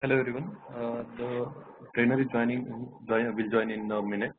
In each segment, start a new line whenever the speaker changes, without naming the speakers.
Hello everyone. The trainer is will join in a minute.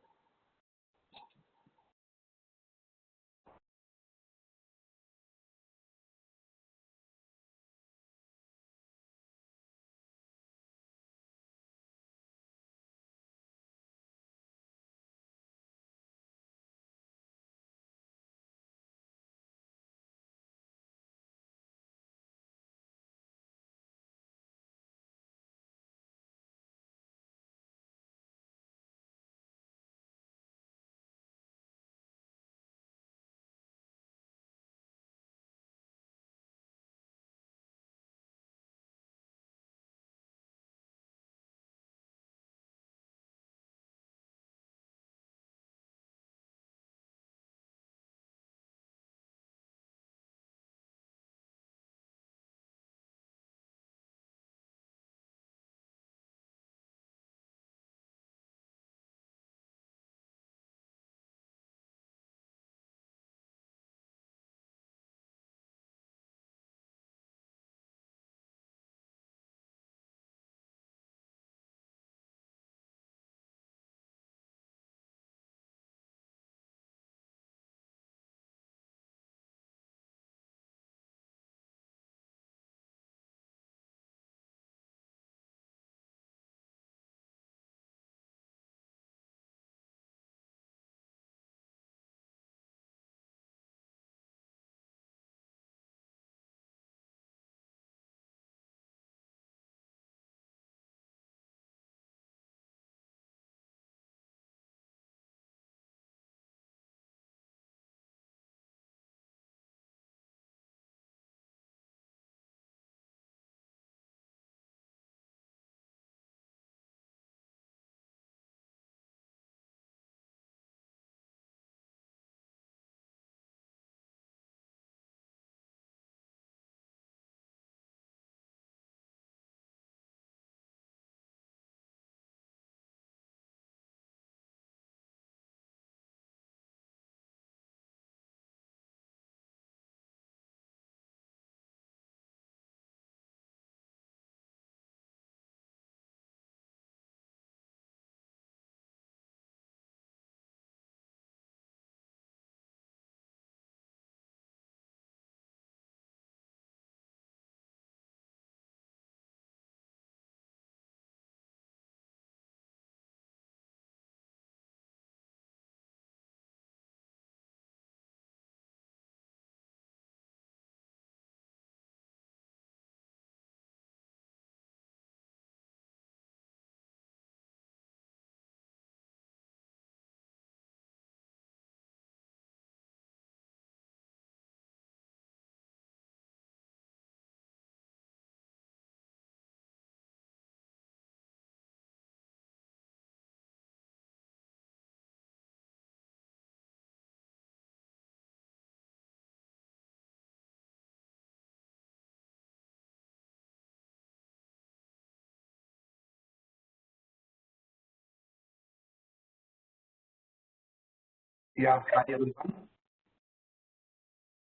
Yeah, hi everyone.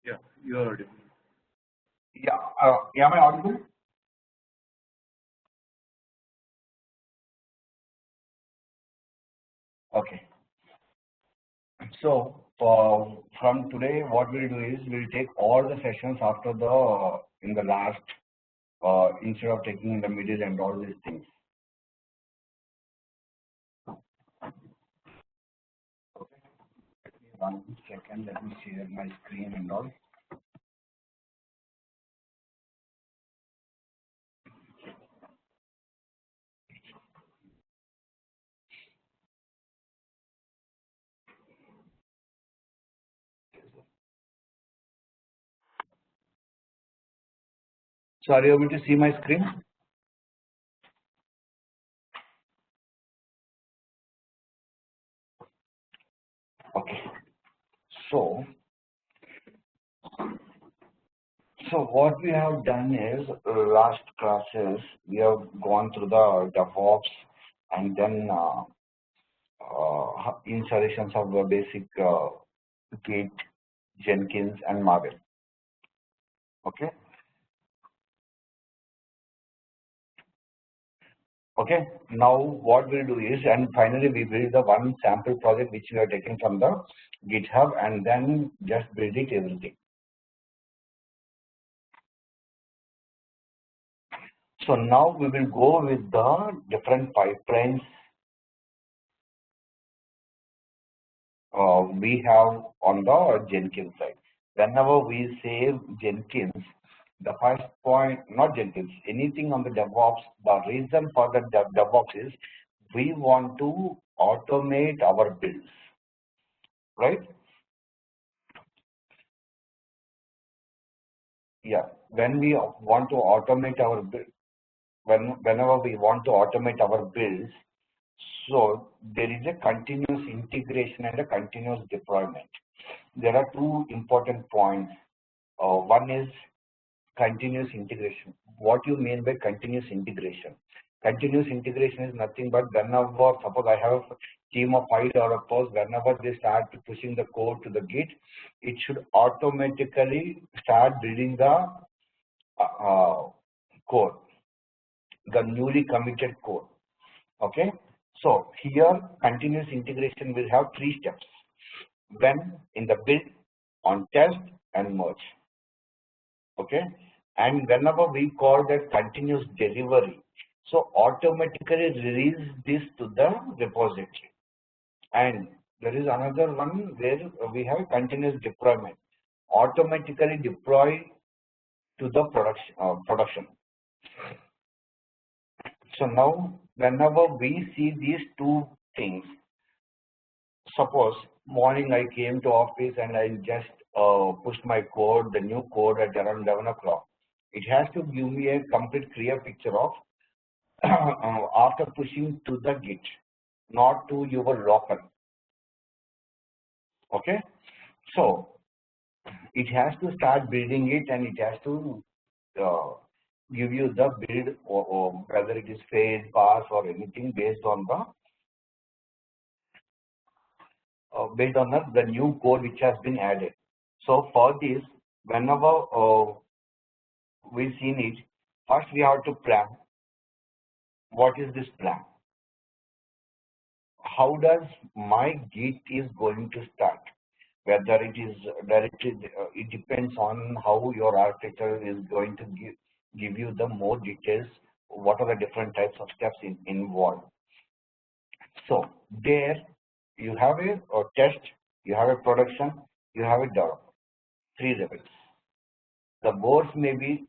Yeah, you are audible.
Yeah, am I audible? Okay. So from today, what we'll do is we'll take all the sessions after the in the last instead of taking in the middle and all these things. 1 second, let me share my screen and all. So are you able to see my screen? Okay. So so what we have done is last classes we have gone through the DevOps and then installations of the basic Git, Jenkins, and Maven. Okay. Okay, now what we'll do is, and finally we build the one sample project which we are taking from the GitHub, and then just build it everything. So now we will go with the different pipelines we have on the Jenkins side. Whenever we save Jenkins, the first point, not Jenkins, anything on the DevOps, the reason for the DevOps is we want to automate our builds, right? Yeah, when we want to automate our build, whenever we want to automate our builds, so there is a continuous integration and a continuous deployment. There are two important points. One is continuous integration. What you mean by continuous integration? Continuous integration is nothing but whenever, suppose I have a team of 5 developers, whenever they start pushing the code to the Git, it should automatically start building the code, the newly committed code. Okay, so here continuous integration will have 3 steps: when, in the build, on test, and merge. Okay, and whenever we call that continuous delivery, so automatically release this to the repository. And there is another one where we have continuous deployment, automatically deploy to the production. So now whenever we see these two things, suppose morning I came to office and I just pushed my code, the new code at around 11 o'clock. It has to give me a complete clear picture of after pushing to the Git, not to your local. Okay, so it has to start building it, and it has to give you the build, or whether it is fail, pass, or anything based on the new code which has been added. So for this, whenever we seen it, first we have to plan. What is this plan? How does my Git is going to start? Whether it is directly, it depends on how your architecture is going to give you the more details. What are the different types of steps involved? So there you have a test, you have a production, you have a development. 3 levels. The boards may be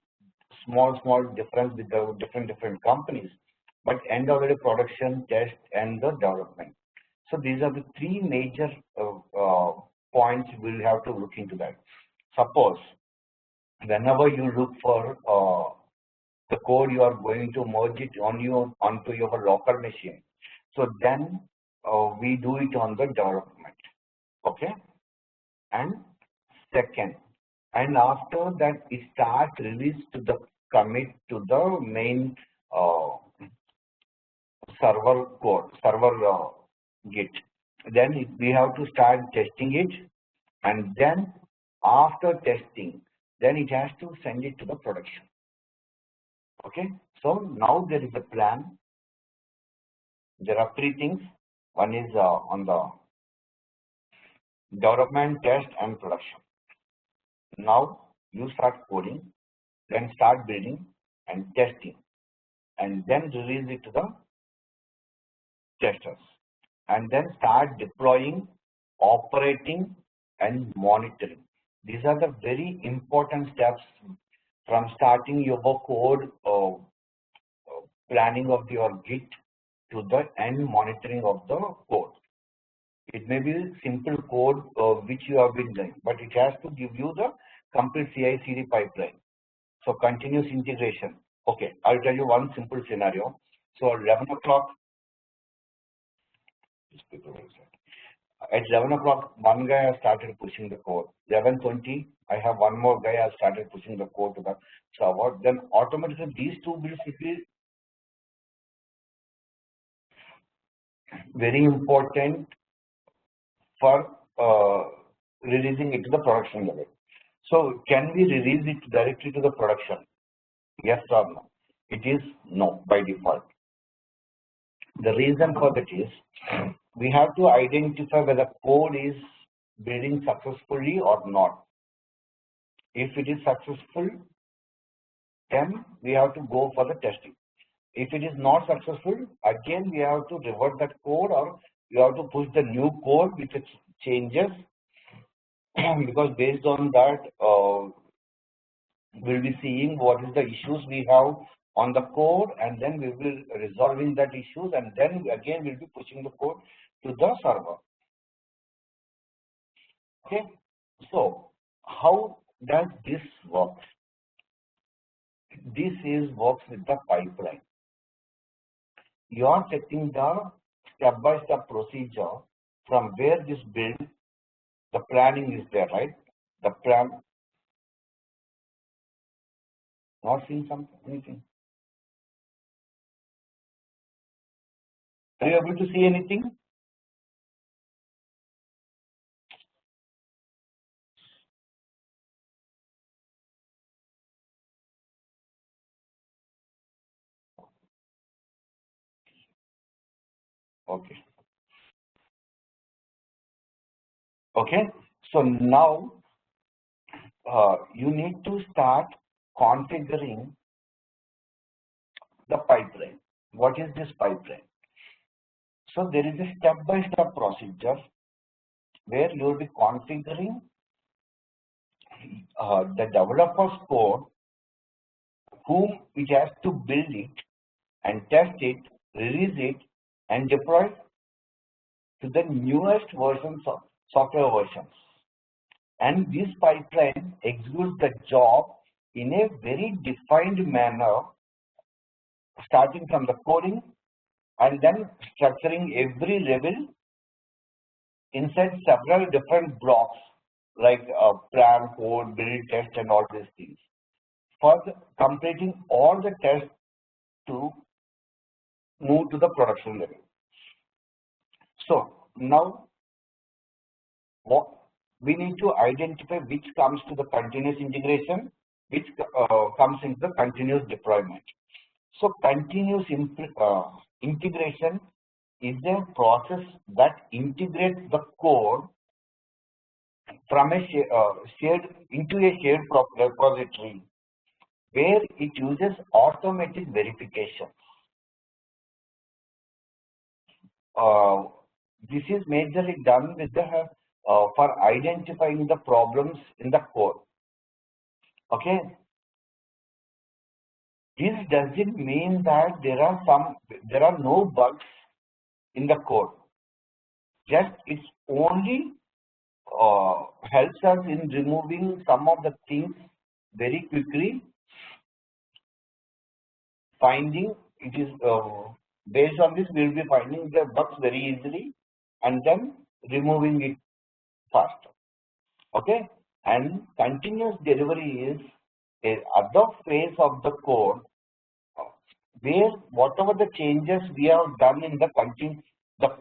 small difference with the different companies, but end of the day, production, test, and the development. So these are the 3 major points we'll have to look into that. Suppose whenever you look for the code, you are going to merge it onto your local machine. So then we do it on the development. Okay, and second, and after that it starts release to the commit to the main server code, server Git. Then we have to start testing it, and then after testing, then it has to send it to the production. Okay, so now there is a plan. There are 3 things. One is on the development, test, and production. Now you start coding, then start building and testing, and then release it to the testers, and then start deploying, operating, and monitoring. These are the very important steps from starting your code planning of your Git to the end monitoring of the code. It may be simple code which you have been doing, but it has to give you the complete CI/CD pipeline. So continuous integration. Okay, I'll tell you one simple scenario. So 11 o'clock, at 11 o'clock, one guy has started pushing the code. 11:20, I have one more guy has started pushing the code to the server. Then automatically these two will be very important for releasing it to the production level. So can we release it directly to the production? Yes or no? It is no by default. The reason for that is we have to identify whether code is building successfully or not. If it is successful, then we have to go for the testing. If it is not successful, again we have to revert that code, or we have to push the new code with its changes because based on that we'll be seeing what is the issues we have on the code, and then we will resolving that issues, and then again we'll be pushing the code to the server. Okay, so how does this work? This is works with the pipeline. You are setting the step-by-step procedure from where this build, the planning is there, right? The plan, not seeing something, anything. Are you able to see anything? Okay. Okay. So now you need to start configuring the pipeline. What is this pipeline? So there is a step-by-step procedure where you will be configuring the developer's code, whom it has to build it and test it, release it, and deploy to the newest versions of software versions. And this pipeline executes the job in a very defined manner, starting from the coding and then structuring every level inside several different blocks like plan, code, build, test, and all these things. For completing all the tests to move to the production level. So now what we need to identify which comes to the continuous integration, which comes into the continuous deployment. So continuous integration is a process that integrates the code from a shared into a shared repository where it uses automatic verification. This is majorly done with the for identifying the problems in the code. Okay. This doesn't mean that there are no bugs in the code. Just it's only helps us in removing some of the things very quickly, finding it is based on this we will be finding the bugs very easily and then removing it faster. Okay, and continuous delivery is a other phase of the code where whatever the changes we have done in the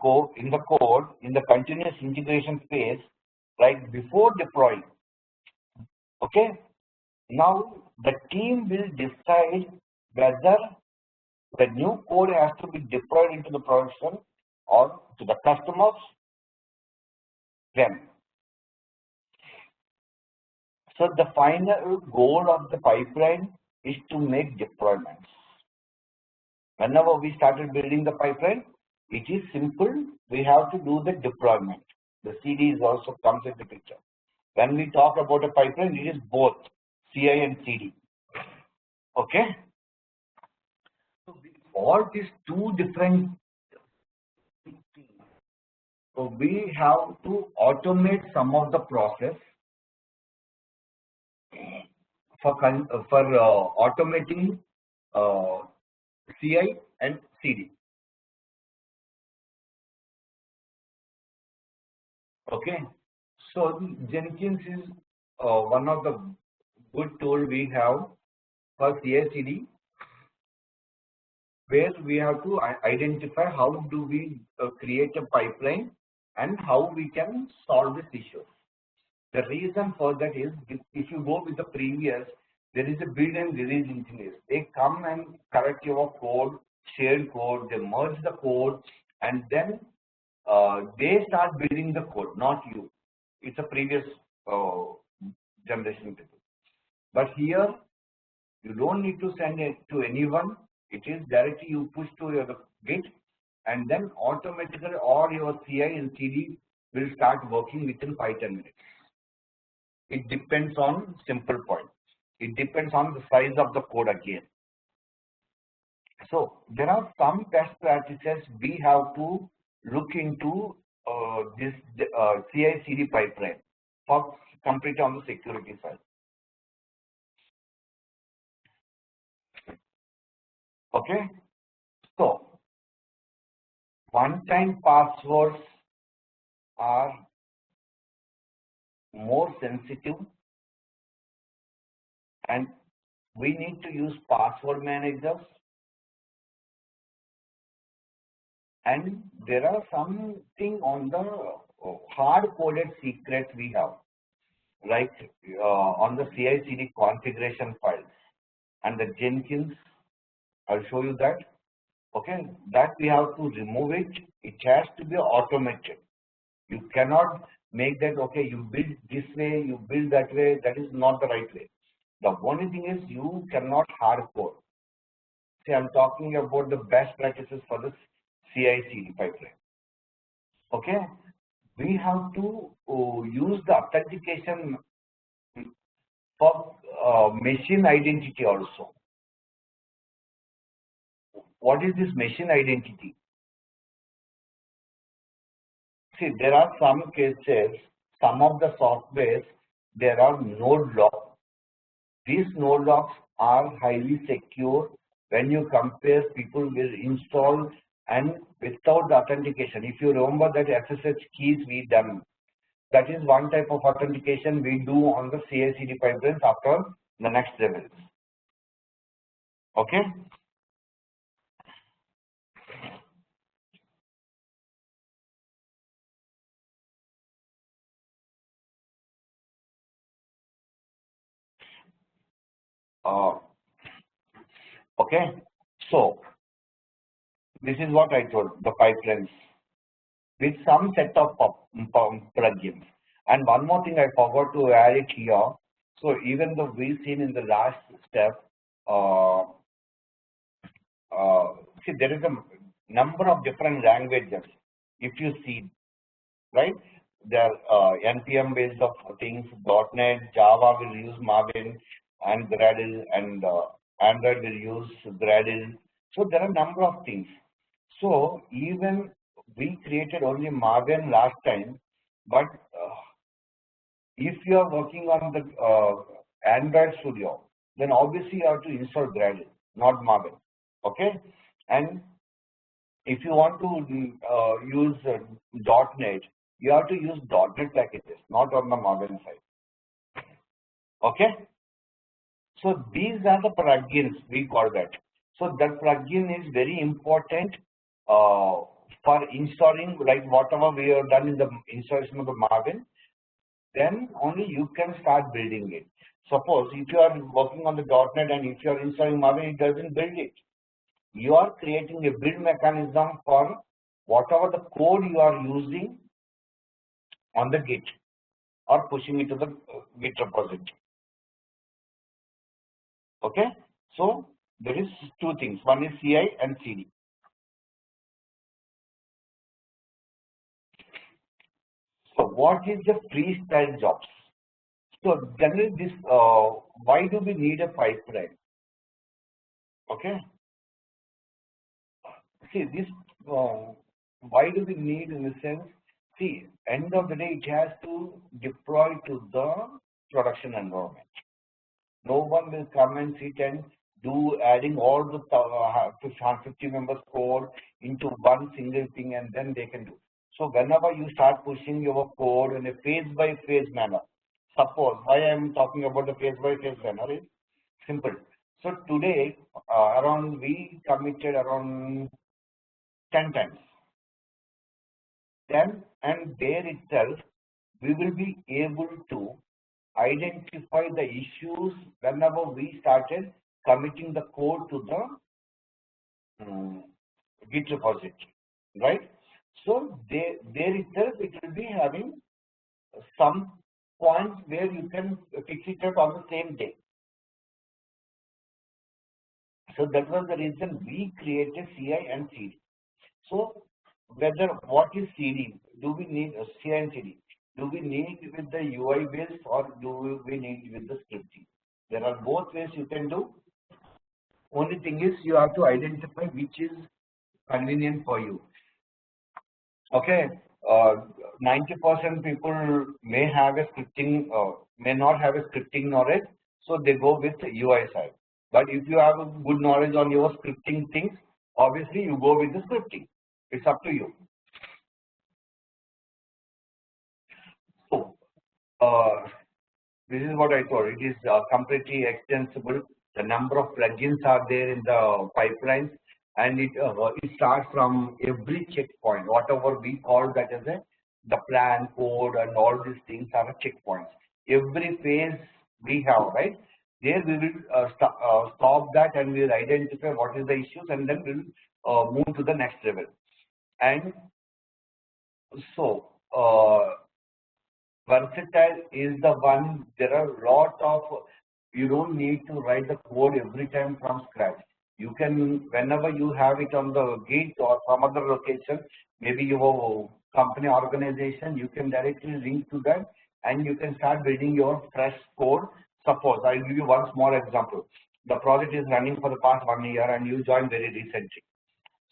code in the continuous integration phase, right before deploying. Okay, now the team will decide whether the new code has to be deployed into the production or to the customers when. So the final goal of the pipeline is to make deployments. Whenever we started building the pipeline, it is simple. We have to do the deployment. The CD is also comes into the picture. When we talk about a pipeline, it is both CI and CD. Okay. So with all these two different things, so we have to automate some of the process for automating CI and CD. Okay, so Jenkins is one of the good tool we have for CI/CD, where we have to identify how do we create a pipeline and how we can solve this issue. The reason for that is if you go with the previous, there is a build and release engineers. They come and correct your code shared code, they merge the code, and then they start building the code, not you. It's a previous uh, generation people. But here, you don't need to send it to anyone. It is directly you push to your Git, and then automatically all your CI and CD will start working within 5-10 minutes. It depends on simple point. It depends on the size of the code again. So there are some best practices we have to look into this CI/CD pipeline for complete on the security side. Okay, so one-time passwords are more sensitive, and we need to use password managers. And there are something on the hard-coded secrets we have, like on the CI/CD configuration files and the Jenkins. I'll show you that. Okay, that we have to remove it. It has to be automated. You cannot make that, okay, you build this way, you build that way. That is not the right way. The only thing is you cannot hard code. See, I'm talking about the best practices for the CI/CD pipeline. Okay, we have to use the authentication for machine identity also. What is this machine identity? See, there are some cases, some of the softwares, there are node locks. These node locks are highly secure when you compare people will install and without the authentication. If you remember that SSH keys we done, that is one type of authentication we do on the CI/CD pipelines after the next levels. Okay. Okay. So this is what I told, the pipelines with some set of plugins. And one more thing I forgot to add it here. So even though we've seen in the last step, see, there is a number of different languages. If you see, right, there are NPM based of things, .NET, Java will use Maven and Gradle, and Android will use Gradle. So there are a number of things. So even we created only Maven last time, but if you are working on the Android Studio, then obviously you have to install Gradle, not Maven. Okay, and if you want to use .NET, you have to use .NET packages, not on the Maven side. Okay, so these are the plugins, we call that. So that plugin is very important for installing, like whatever we have done in the installation of the Maven. Then only you can start building it. Suppose if you are working on the .NET and if you are installing Maven, it doesn't build it. You are creating a build mechanism for whatever the code you are using on the Git or pushing it to the Git repository. Okay, so there is two things. One is CI and CD. So what is the freestyle jobs? So generally this, why do we need a pipeline? Okay. See this, why do we need in the sense, see, end of the day, it has to deploy to the production environment. No one will come and sit and do adding all the 50 members code into one single thing and then they can do. So whenever you start pushing your code in a phase-by-phase manner, suppose why I am talking about the phase-by-phase manner is simple. So today, we committed around 10 times. Then and there itself, we will be able to identify the issues whenever we started committing the code to the um, Git repository, right? So there itself it will be having some points where you can fix it up on the same day. So that was the reason we created CI and CD. So whether what is CD? Do we need a CI and CD? Do we need with the UI builds or do we need with the scripting? There are both ways you can do. Only thing is you have to identify which is convenient for you. Okay, 90% people may have a scripting, may not have a scripting knowledge, so they go with UI side. But if you have a good knowledge on your scripting things, obviously you go with the scripting. It's up to you. So, this is what I thought. It is completely extensible. The number of plugins are there in the pipelines, and it starts from every checkpoint. Whatever we call that as the plan, code, and all these things are checkpoints. Every phase we have, right? There we will stop that and we will identify what is the issues, and then we will move to the next level. And so. Versatile is the one, there are a lot of, you don't need to write the code every time from scratch. You can, whenever you have it on the Git or some other location, maybe your company organization, you can directly link to that and you can start building your fresh code. Suppose, I'll give you one small example. The project is running for the past 1 year and you joined very recently.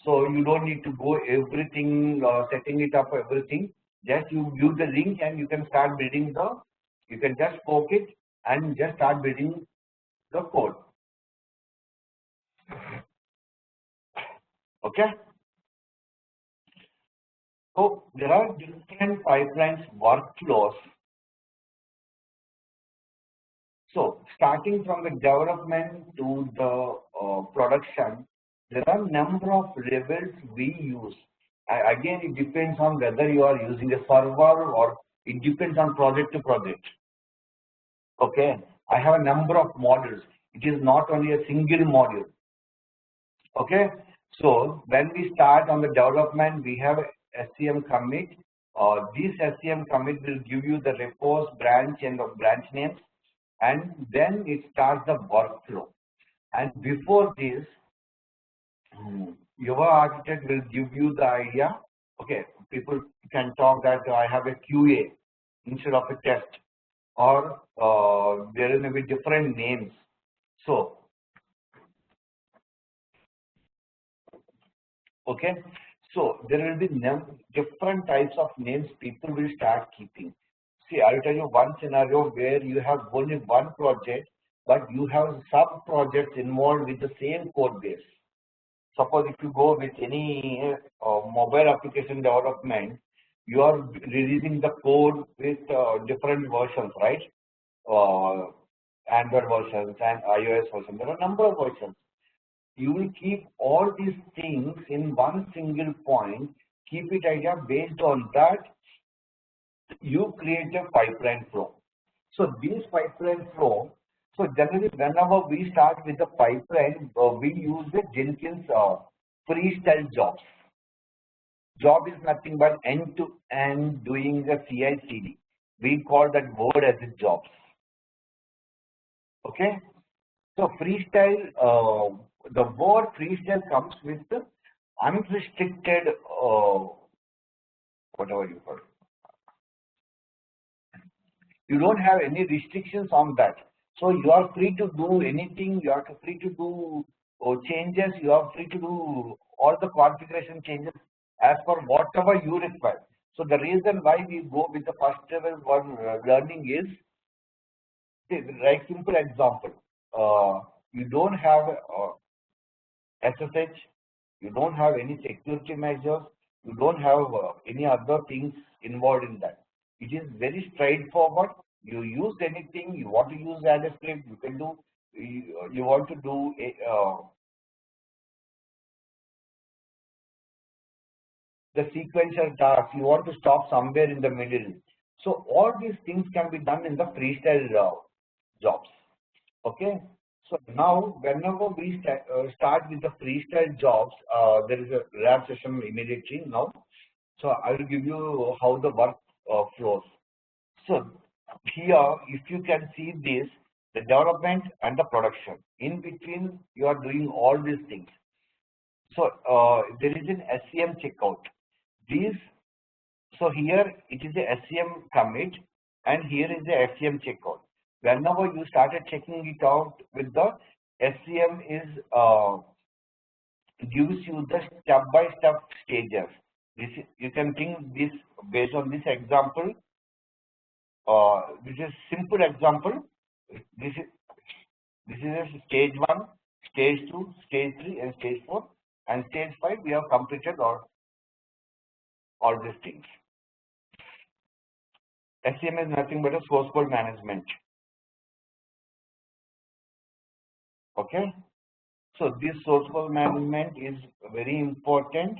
So you don't need to go everything, setting it up, everything. Just you use the link and you can start building you can just poke it and just start building the code. Okay. So there are different pipelines workflows. So starting from the development to the production, there are number of levels we use. Again, it depends on whether you are using a server or it depends on project to project. Okay, I have a number of modules. It is not only a single module. Okay, so when we start on the development, we have SCM commit. This SCM commit will give you the repos, branch, and the branch names, and then it starts the workflow. And before this, your architect will give you the idea. Okay, people can talk that I have a QA instead of a test, or there may be different names. So, okay, so there will be different types of names people will start keeping. See, I'll tell you one scenario where you have only one project, but you have sub projects involved with the same code base. Suppose if you go with any mobile application development, you are releasing the code with different versions, right? Android versions and iOS versions. There are a number of versions. You will keep all these things in one single point, keep it idea based on that, you create a pipeline flow. So this pipeline flow, so generally whenever we start with the pipeline, we use the Jenkins freestyle jobs. Job is nothing but end-to-end doing the CI/CD. We call that word as a jobs. Okay. So freestyle, the word freestyle comes with the unrestricted, whatever you call it. You don't have any restrictions on that. So you are free to do anything. You are free to do changes. You are free to do all the configuration changes as per whatever you require. So the reason why we go with the first level one learning is, like simple example, you don't have SSH, you don't have any security measures, you don't have any other things involved in that. It is very straightforward. You use anything, you want to use as a script, you can do, you want to do the sequential task, you want to stop somewhere in the middle. So all these things can be done in the freestyle jobs. Okay. So now, whenever we start with the freestyle jobs, there is a lab session immediately now. So I will give you how the work flows. So here, if you can see this, the development and the production. In between, you are doing all these things. So there is an SCM checkout. These, so here it is a SCM commit, and here is the SCM checkout. Whenever you started checking it out with the SCM is gives you the step-by-step stages. This you can think this based on this example. This is simple example. This is a stage 1, stage 2, stage 3, and stage 4, and stage 5. We have completed all these things. SCM is nothing but a source code management. Okay. So this source code management is very important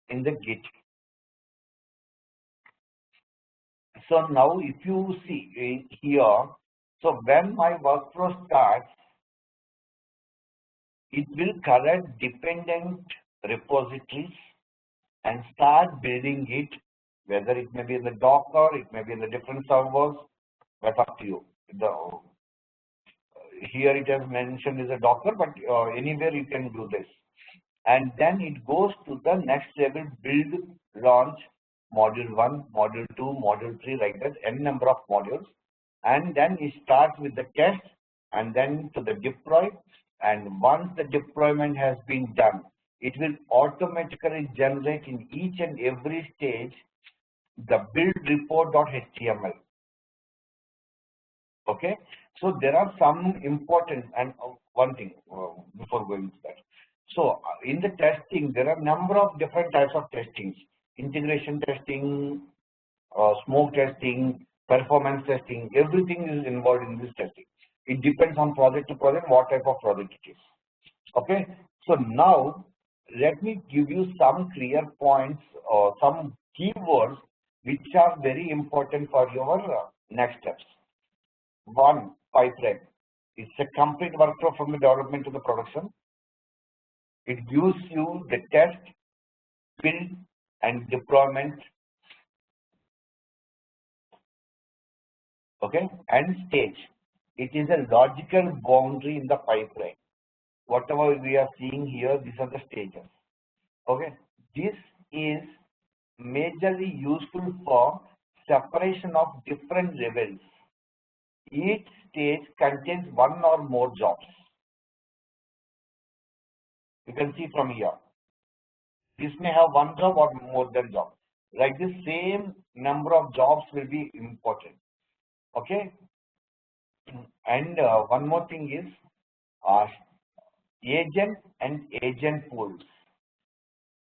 in the Git. So now if you see here, so when my workflow starts, it will collect dependent repositories and start building it, whether it may be in the Docker, it may be in the different servers, that's up to you. Here it has mentioned is a Docker, but anywhere you can do this. And then it goes to the next level, build, launch, module 1, module 2, module 3, like that, n number of modules. And then it starts with the test and then to the deploy. And once the deployment has been done, it will automatically generate in each and every stage the build report.html. Okay, so there are some important, and one thing before going to that. So in the testing, there are a number of different types of testings: integration testing, smoke testing, performance testing. Everything is involved in this testing. It depends on project to project what type of project it is. Okay, so now let me give you some clear points or some keywords which are very important for your next steps. 1. Pipeline. It's a complete workflow from the development to the production. It gives you the test, build, and deployment. Okay, and stage. It is a logical boundary in the pipeline. Whatever we are seeing here, these are the stages. Okay, this is majorly useful for separation of different levels. Each stage contains one or more jobs. You can see from here. This may have one job or more than job. Like the same number of jobs will be important. Okay. And one more thing is agent and agent pools.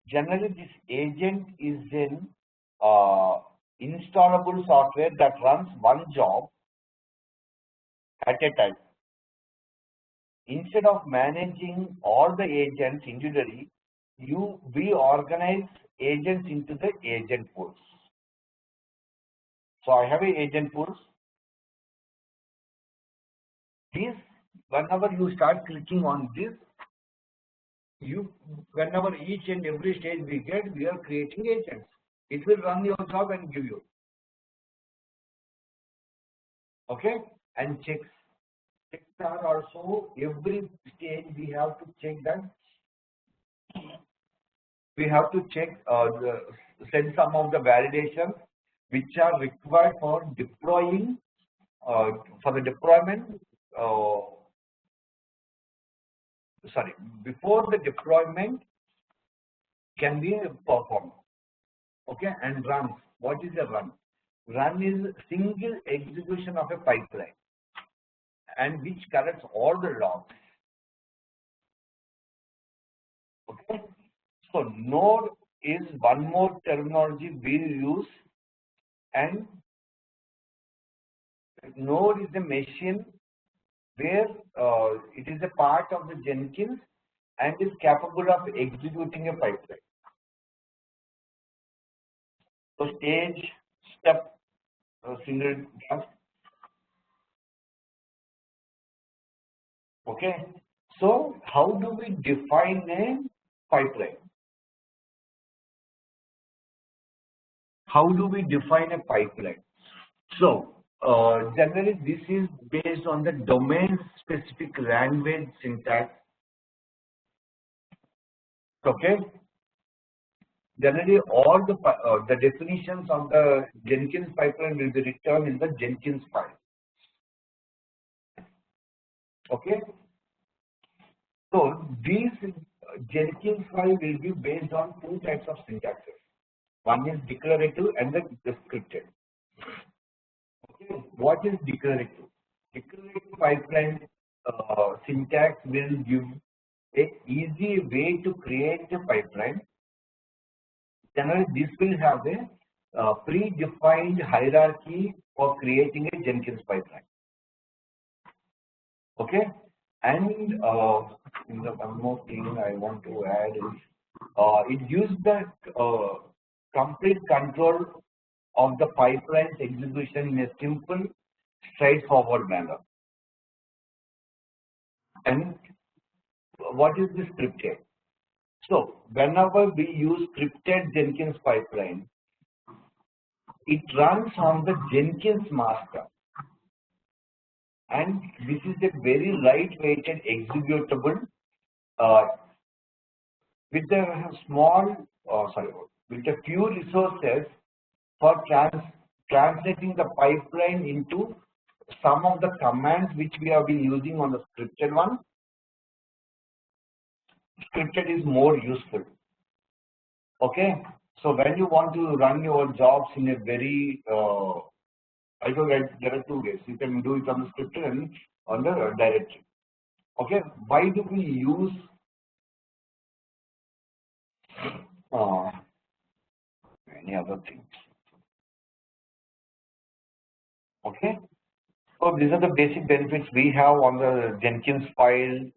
Generally, this agent is in installable software that runs one job at a time. Instead of managing all the agents individually, we organize agents into the agent pools. So I have a agent pools. This, whenever you start clicking on this, whenever each and every stage we are creating agents. It will run your job and give you. Okay, and checks. Checks are also every stage we have to check that. We have to check send some of the validations which are required for deploying for the deployment. Before the deployment can be performed. Okay, and runs. What is a run? Run is single execution of a pipeline and which collects all the logs. Okay, so node is one more terminology we use, and node is a machine where it is a part of the Jenkins and is capable of executing a pipeline. So stage, step, single task. Okay. So how do we define a pipeline? How do we define a pipeline? So generally this is based on the domain specific language syntax. Okay. Generally all the definitions of the Jenkins pipeline will be written in the Jenkins file. Okay. So these Jenkins file will be based on two types of syntaxes. One is declarative and the descriptive. Okay. What is declarative? Declarative pipeline syntax will give a easy way to create a pipeline. Generally, this will have a predefined hierarchy for creating a Jenkins pipeline. Okay, and in the one more thing I want to add is it gives the complete control of the pipeline's execution in a simple, straightforward manner. And what is the scripted? So whenever we use scripted Jenkins pipeline, it runs on the Jenkins master. And this is a very light-weighted executable with a with a few resources for translating the pipeline into some of the commands which we have been using on the scripted one. Scripted is more useful. Okay, so when you want to run your jobs in a very I know that there are two ways. You can do it on the scripted and on the directory. Okay, why do we use any other things? Okay, so these are the basic benefits we have on the Jenkins file.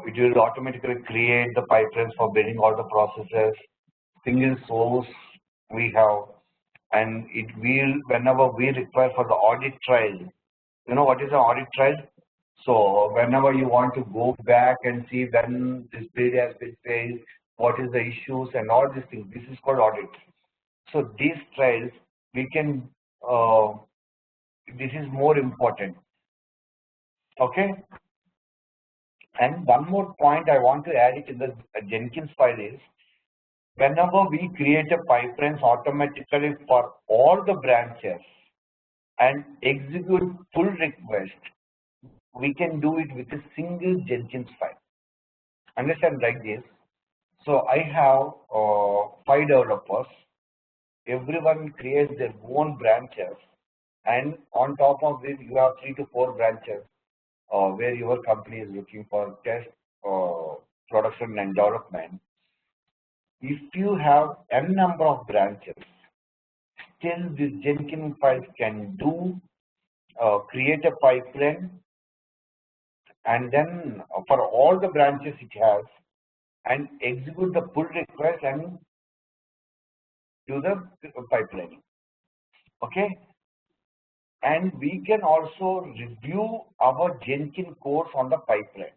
It will automatically create the pipelines for building all the processes. Single source we have, and it will whenever we require for the audit trail. You know what is an audit trail? So whenever you want to go back and see when this build has been failed, what is the issues and all these things, this is called audit. So these trails we can. This is more important. Okay. And one more point I want to add it in the Jenkins file is whenever we create a pipeline automatically for all the branches and execute pull request, we can do it with a single Jenkins file. Understand like this. So I have 5 developers. Everyone creates their own branches, and on top of this, you have 3 to 4 branches where your company is looking for test, production, and development. If you have n number of branches, still this Jenkins file can do create a pipeline, and then for all the branches it has, and execute the pull request and do the pipelining. Okay, and we can also review our Jenkins codes on the pipeline.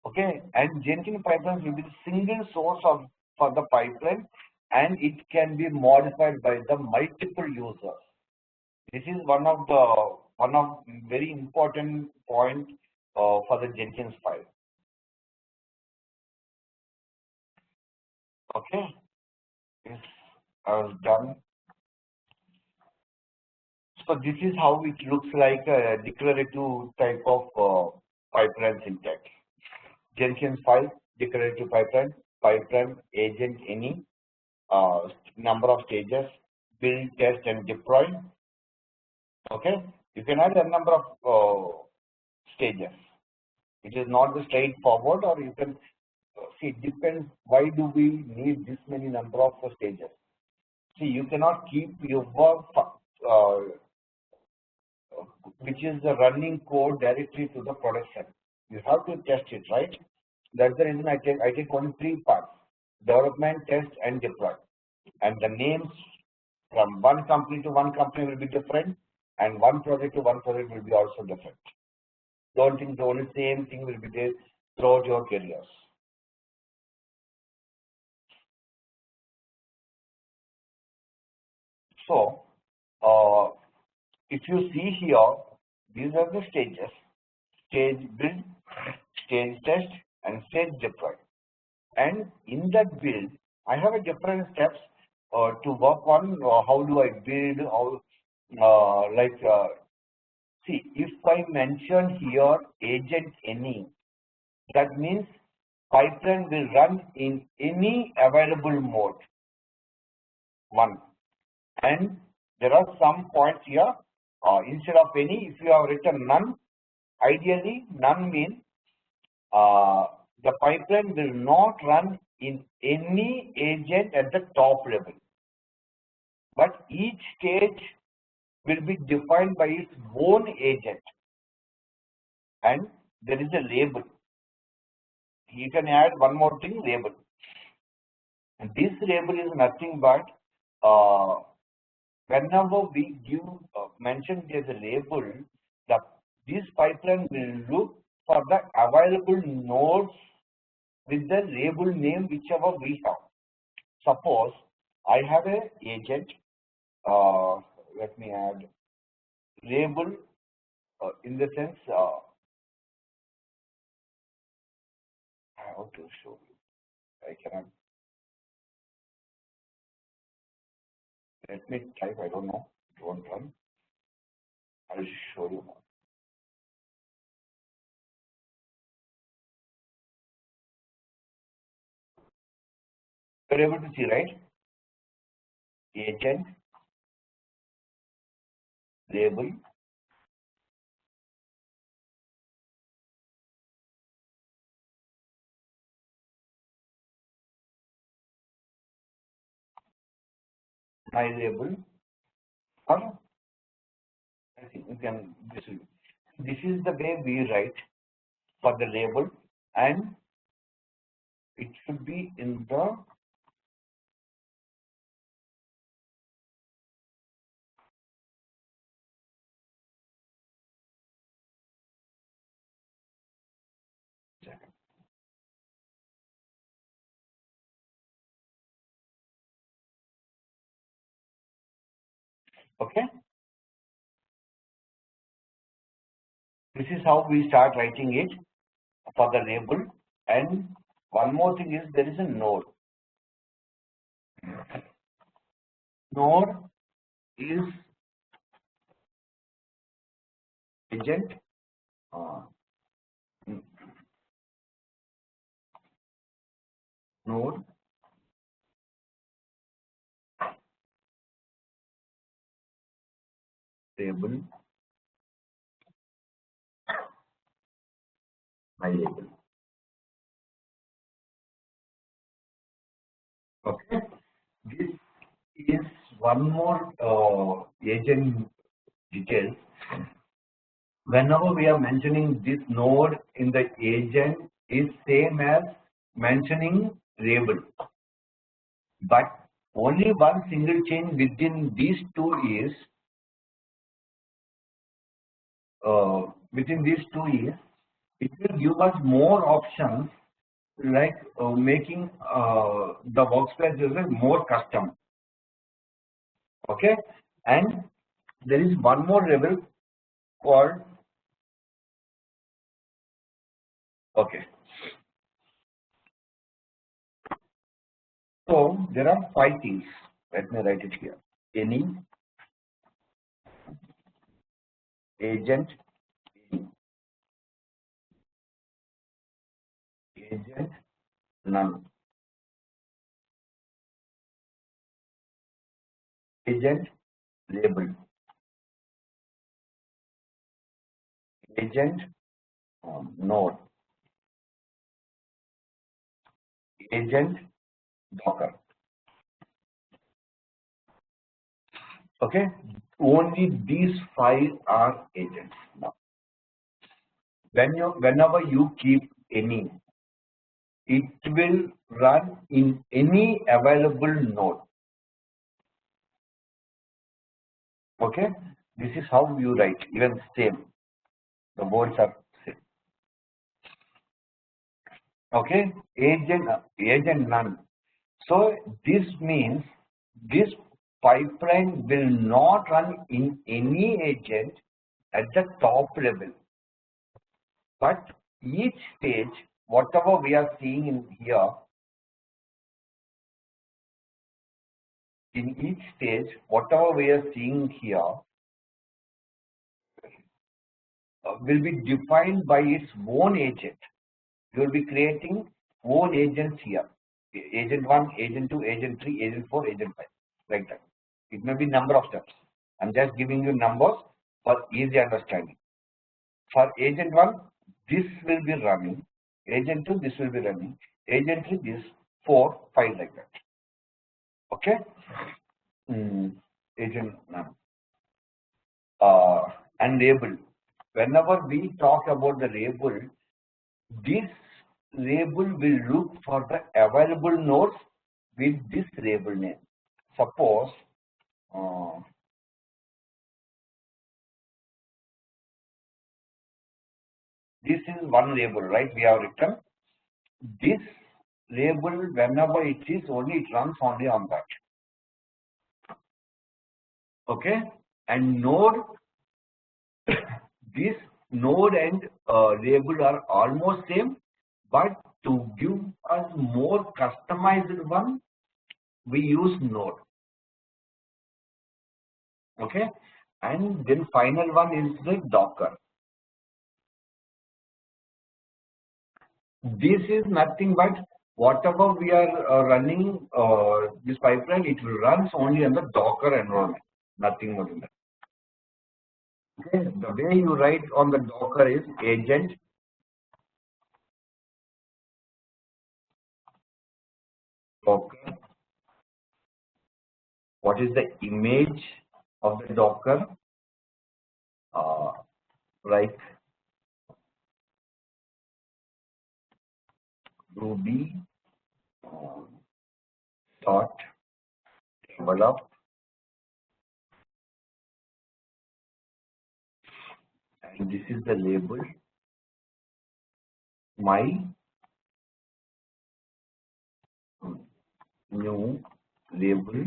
Okay, and Jenkins pipelines will be the single source for the pipeline, and it can be modified by the multiple users. This is one of very important point for the Jenkins file. Okay, this I was done. So this is how it looks like a declarative type of pipeline syntax. Jenkins file, declarative pipeline agent any, number of stages, build, test, and deploy. Okay, you can add a number of stages. It is not the straightforward, or you can see it depends. Why do we need this many number of stages? See, you cannot keep your work, which is the running code directly to the production. You have to test it, right? That's the reason I take only 3 parts: development, test, and deploy. And the names from one company to one company will be different, and one project to one project will be also different. Don't think the only same thing will be there throughout your careers. So, if you see here, these are the stages: stage build, stage test, and stage deploy. And in that build, I have a different steps to work on. How do I build? How see, if I mention here agent any, that means pipeline will run in any available mode. One. And there are some points here. Instead of any, if you have written none, ideally none means the pipeline will not run in any agent at the top level. But each stage will be defined by its own agent. And there is a label. You can add one more thing, label. And this label is nothing but whenever we give mention there's a label, this pipeline will look for the available nodes with the label name whichever we have. Suppose I have a agent. Let me add label in the sense I have to show you. I cannot. Let me type. I don't know. It won't run. I'll show you. You're able to see, right? Agent, label, my label, or I think you can this is the way we write for the label, and it should be in the okay. This is how we start writing it for the label. And one more thing is there is a node. Node is agent. Node label my label. Okay. This is one more agent detail. Whenever we are mentioning this node in the agent is same as mentioning label, but only one single change within these two is it will give us more options, like making the workspace user more custom. Okay, and there is one more level called okay. So there are 5 things. Let me write it here. Any, agent, agent, none. Agent, label. Agent, node. Agent, Docker. Okay, only these 5 are agents. Now, whenever you keep any, it will run in any available node. Okay, this is how you write. Even same, the words are same. Okay, agent none. So this means this pipeline will not run in any agent at the top level, but each stage, whatever we are seeing in each stage, whatever we are seeing here will be defined by its own agent. You will be creating own agents here. Agent 1, agent 2, agent 3, agent 4, agent 5, like that. It may be number of steps. I'm just giving you numbers for easy understanding. For agent 1, this will be running. Agent 2, this will be running. Agent 3, this, 4, 5, like that. Okay? Agent and label. Whenever we talk about the label, this label will look for the available nodes with this label name. Suppose this is one label, right? We have written this label. Whenever it is only, it runs only on that. Okay, and node, this node and label are almost same, but to give us more customized one, we use node. Okay, and then final one is the Docker. This is nothing but whatever we are running this pipeline, it runs only on the Docker environment, nothing more than that. Okay, the way you write on the Docker is agent Docker. What is the image of the Docker? Like Ruby dot develop, and this is the label my new label,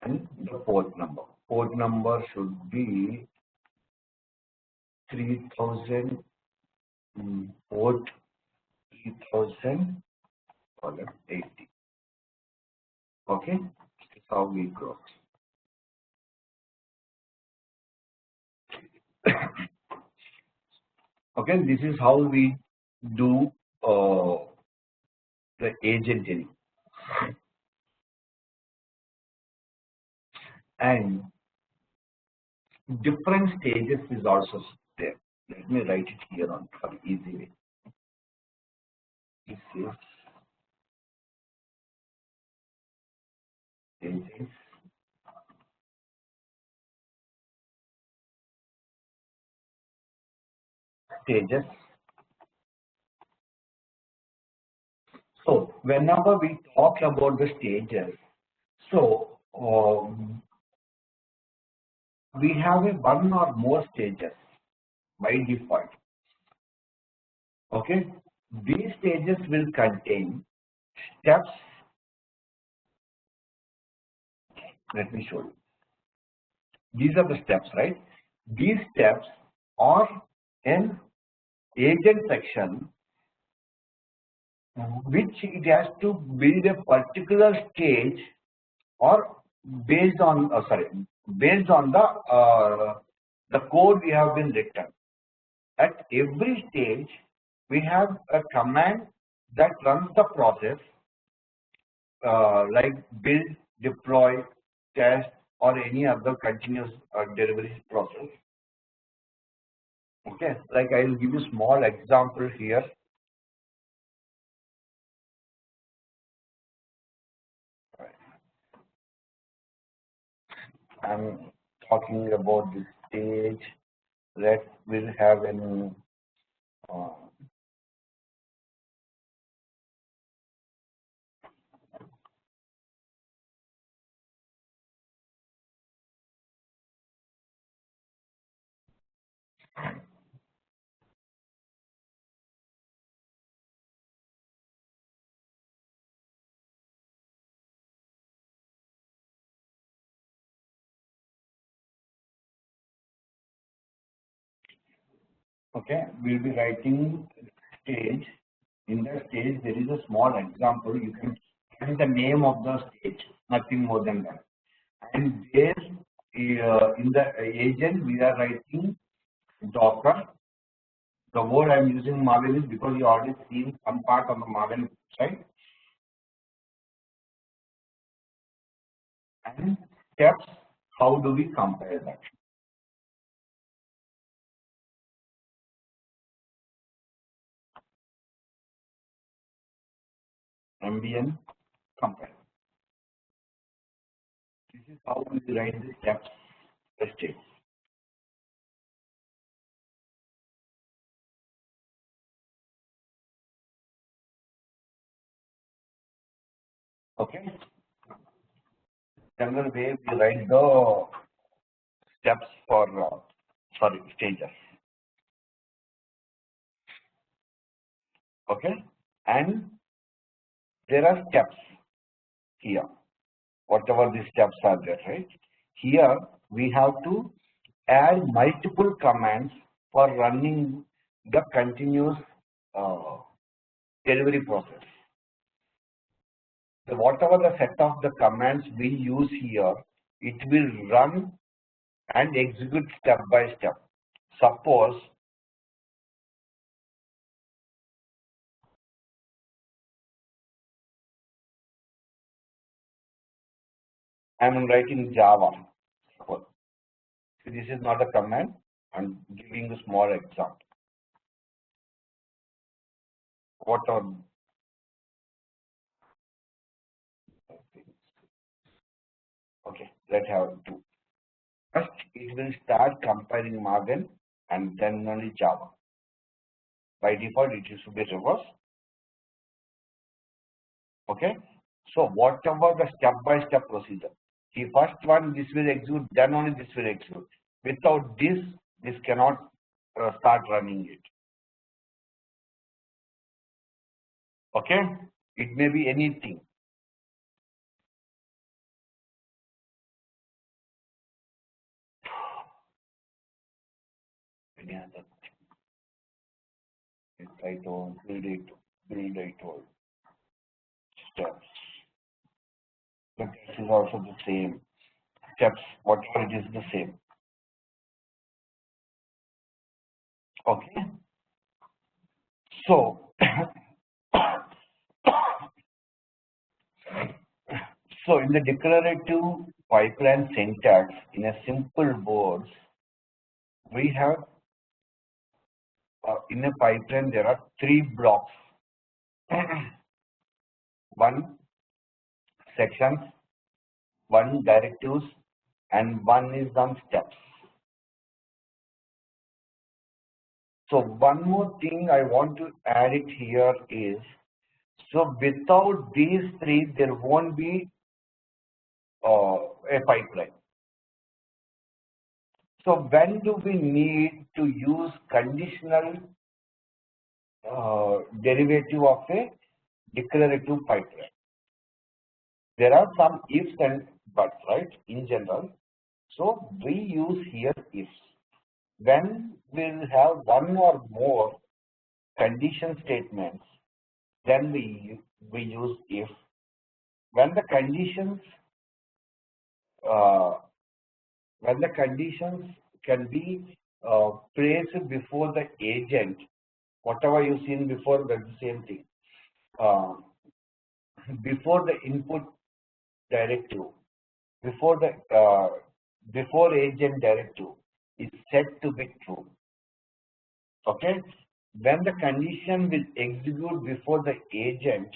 and the port number. Port number should be 3000, port 3080. Okay, this is how we grow. Okay, this is how we do the agenting. And different stages is also there. Let me write it here on for easy way. This is stages. So whenever we talk about the stages, so we have a one or more stages by default. Okay, these stages will contain steps. Let me show you. These are the steps, right? These steps are an agent section which it has to build a particular stage or based on the code we have been written. At every stage, we have a command that runs the process like build, deploy, test, or any other continuous delivery process. Okay, like I will give you a small example here. I'm talking about this stage that will have an Okay, we'll be writing stage. In that stage, there is a small example. You can find the name of the stage, nothing more than that. And there, in the agent, we are writing Docker. The word I'm using Maven is because you already seen some part on the Maven side. And steps, how do we compare that? MBN compare. This is how we write the steps per stage. Okay. General way we write the steps for stages. Okay, and there are steps here. Whatever the steps are there, right? Here we have to add multiple commands for running the continuous uh, delivery process. So whatever the set of the commands we use here, it will run and execute step by step. Suppose I am writing Java. So this is not a command. I'm giving a small example. What are okay? Let's have two. First, it will start compiling Maven and then only Java. By default, it should be reverse. Okay. So whatever the step-by-step procedure, the first one this will execute, then only this will execute. Without this, this cannot start running it. Okay. It may be anything. Any other thing? I told build I told steps. But this is also the same steps. Whatever it is, the same. Okay. So, so in the declarative pipeline syntax, in a simple words, we have in a pipeline there are three blocks. One sections, one directives, and one is on steps. So one more thing I want to add it here is, so without these three, there won't be a pipeline. So when do we need to use conditional derivative of a declarative pipeline? There are some ifs and buts, right, in general. So we use here ifs. When we'll have one or more condition statements, then we use if. When the conditions uh, can be placed before the agent, whatever you've seen before, that's the same thing. Before the input directive, before agent directive is set to be true. Okay, when the condition will execute before the agent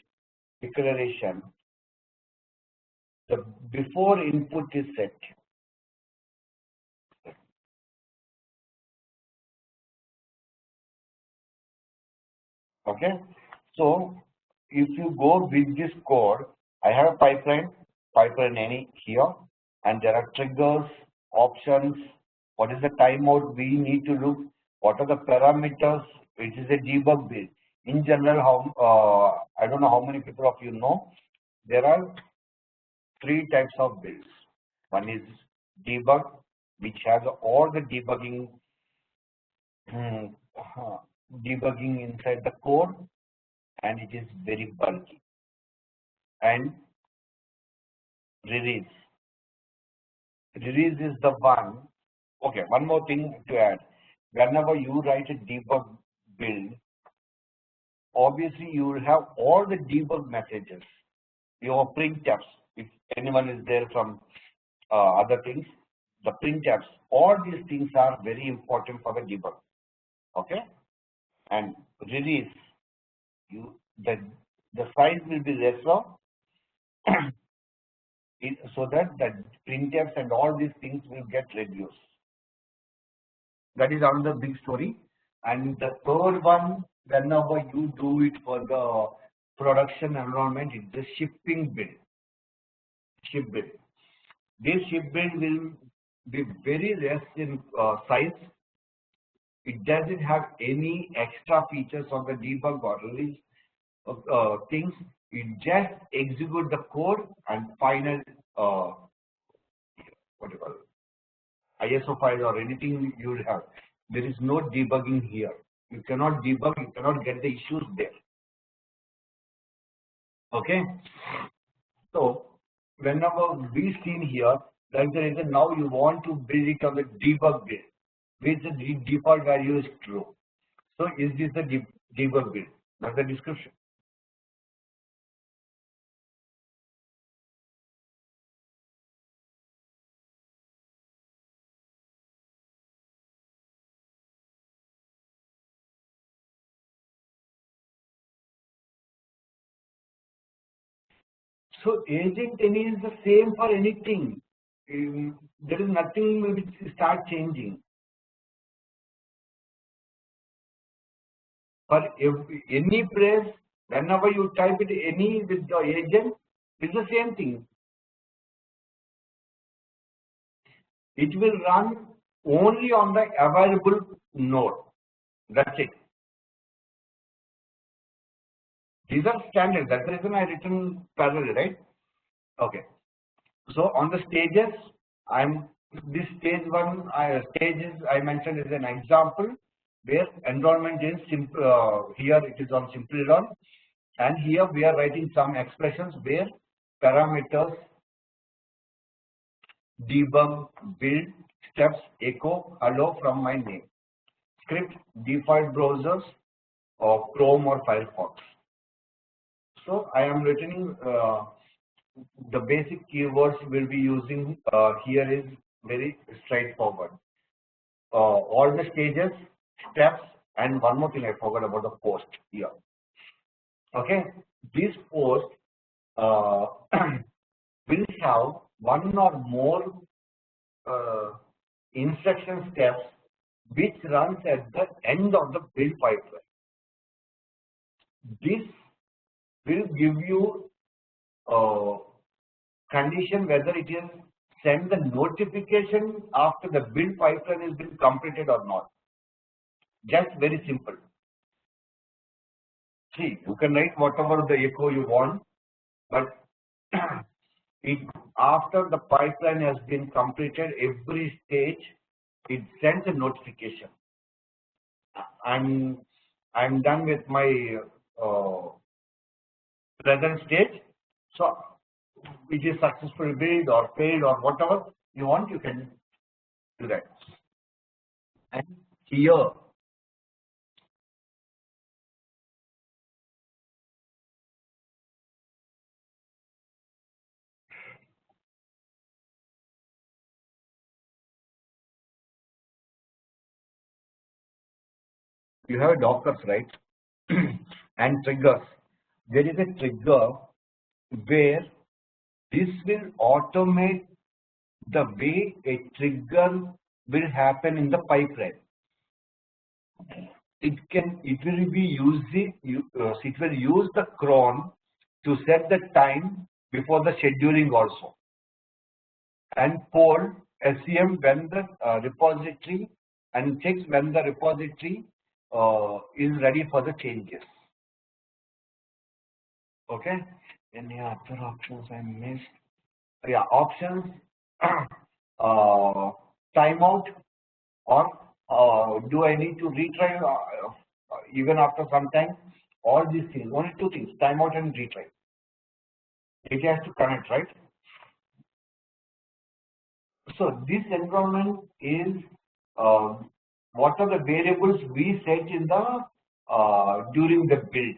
declaration, the before input is set. Okay, so if you go with this code, I have a pipeline any here, and there are triggers, options. What is the timeout we need to look? What are the parameters? It is a debug build. In general, I don't know how many people of you know, there are three types of builds. One is debug, which has all the debugging debugging inside the code, and it is very bulky. And release. Release is the one. Okay, one more thing to add. Whenever you write a debug build, obviously you will have all the debug messages, your printfs. If anyone is there from other things, the printfs, all these things are very important for the debug. Okay, and release, the size will be lesser so that the printfs and all these things will get reduced. That is another big story. And the third one, whenever you do it for the production environment, it's the shipping build. Ship build. This ship build will be very less in size. It doesn't have any extra features on the debug or release things. It just execute the code and final what do you call it? ISO file or anything you will have. There is no debugging here. You cannot debug, you cannot get the issues there. Okay? So, whenever we seen here, that's the reason now you want to build it on the debug build, which the default value is true. So, is this the debug build? That's the description. So agent any is the same for anything. There is nothing which start changing. For any phrase, whenever you type it any with the agent, it's the same thing. It will run only on the available node. That's it. These are standard. That's the reason I written parallel, right? Okay. So on the stages, this stage one stages I mentioned is an example where enrollment is simple. Here it is on simple run, and here we are writing some expressions where parameters, debug, build, steps, echo, hello from my name. Script, default browsers of Chrome or Firefox. So I am returning the basic keywords we'll be using here is very straightforward. All the stages, steps, and one more thing I forgot about the post here. Okay, this post will have one or more instruction steps which runs at the end of the build pipeline. This will give you condition whether it is send the notification after the build pipeline has been completed or not. Just very simple. See, you can write whatever the echo you want, but after the pipeline has been completed, every stage it sends a notification. I'm done with my present stage. So it is successful build or failed or whatever you want, you can do that. And here you have Dockers, right? And triggers. There is a trigger where this will automate the way a trigger will happen in the pipeline. It will use the cron to set the time before the scheduling also, and poll SCM when the repository and checks when the repository is ready for the changes. Okay. Any other options I missed? Yeah, options, timeout or Do I need to retry even after some time? All these things, only two things, timeout and retry. It has to connect, right? So this environment is what are the variables we set in the during the build.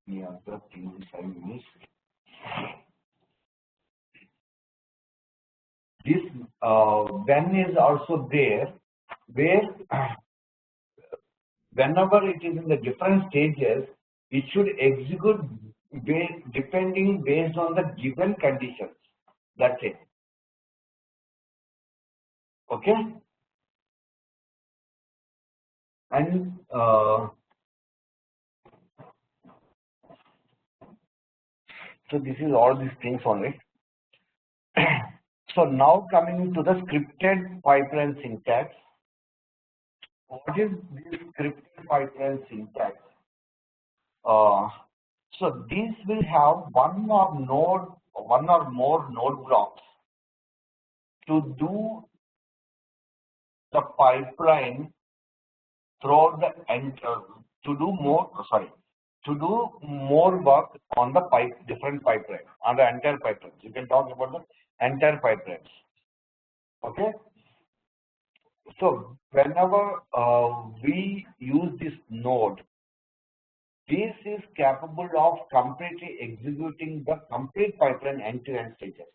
The other things I missed. This when is also there, where whenever it is in the different stages, it should execute depending based on the given conditions. That's it. Okay. And so this is all these things only. So now coming to the scripted pipeline syntax. What is this scripted pipeline syntax? So this will have one or more node blocks to do the pipeline throughout the to do more work on the different pipeline, on the entire pipelines. You can talk about the entire pipelines. Okay. So whenever we use this node, this is capable of completely executing the complete pipeline end-to-end stages.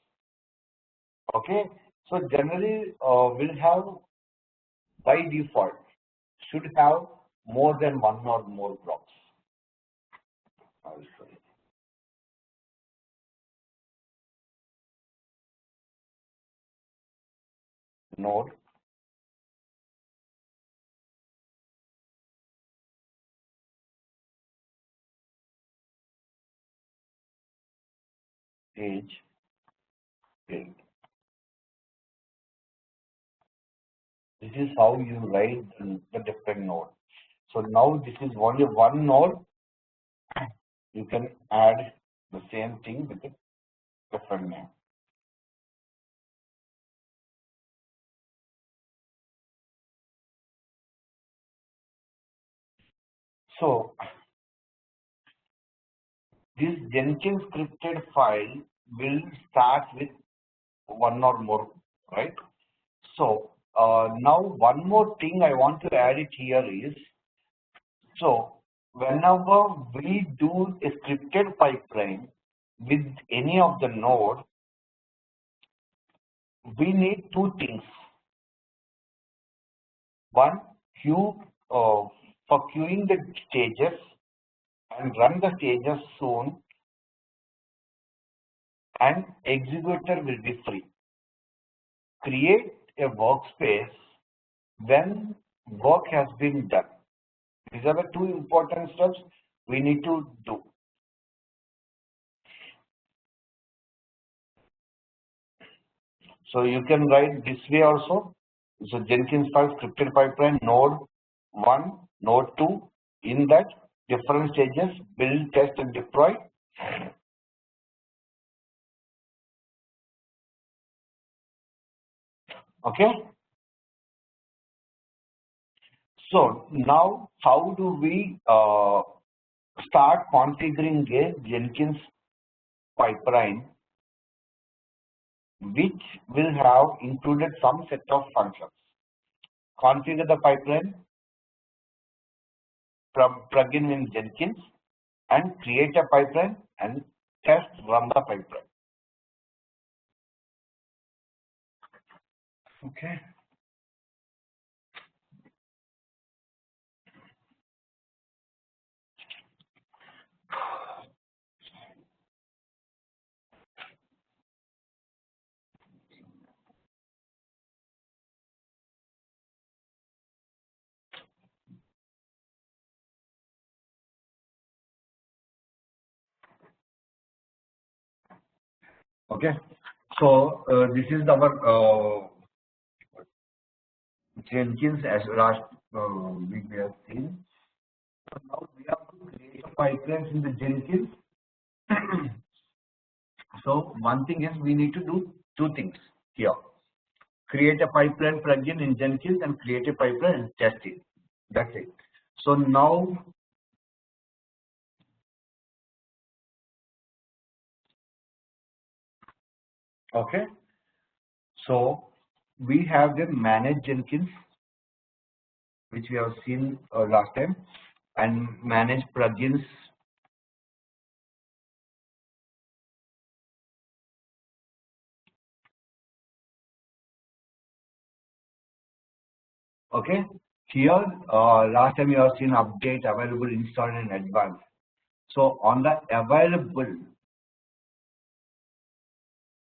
Okay. So generally we'll have by default should have more than one or more blocks. Node stage build. This is how you write the different node. So now this is only one node. You can add the same thing with a different name. So this Jenkins scripted file will start with one or more, right? So now one more thing I want to add it here is, so whenever we do a scripted pipeline with any of the node, we need two things. One, queue for queuing the stages and run the stages soon, and executor will be free. Create a workspace when work has been done. These are the two important steps we need to do. So you can write this way also. So Jenkins file scripted pipeline node 1, node 2. In that different stages build, test, and deploy. Okay. So now how do we start configuring a Jenkins pipeline which will have included some set of functions? Configure the pipeline from plugin in Jenkins and create a pipeline and test run the pipeline. Okay. Okay. So this is our Jenkins as last week we have seen. So now we have to create a pipelines in the Jenkins. So one thing is we need to do two things here. Create a pipeline plugin in Jenkins and create a pipeline and test it. That's it. So now okay. So we have the manage Jenkins, which we have seen last time, and manage plugins. Okay. Here, last time you have seen update, available, installed, and advanced. So on the available,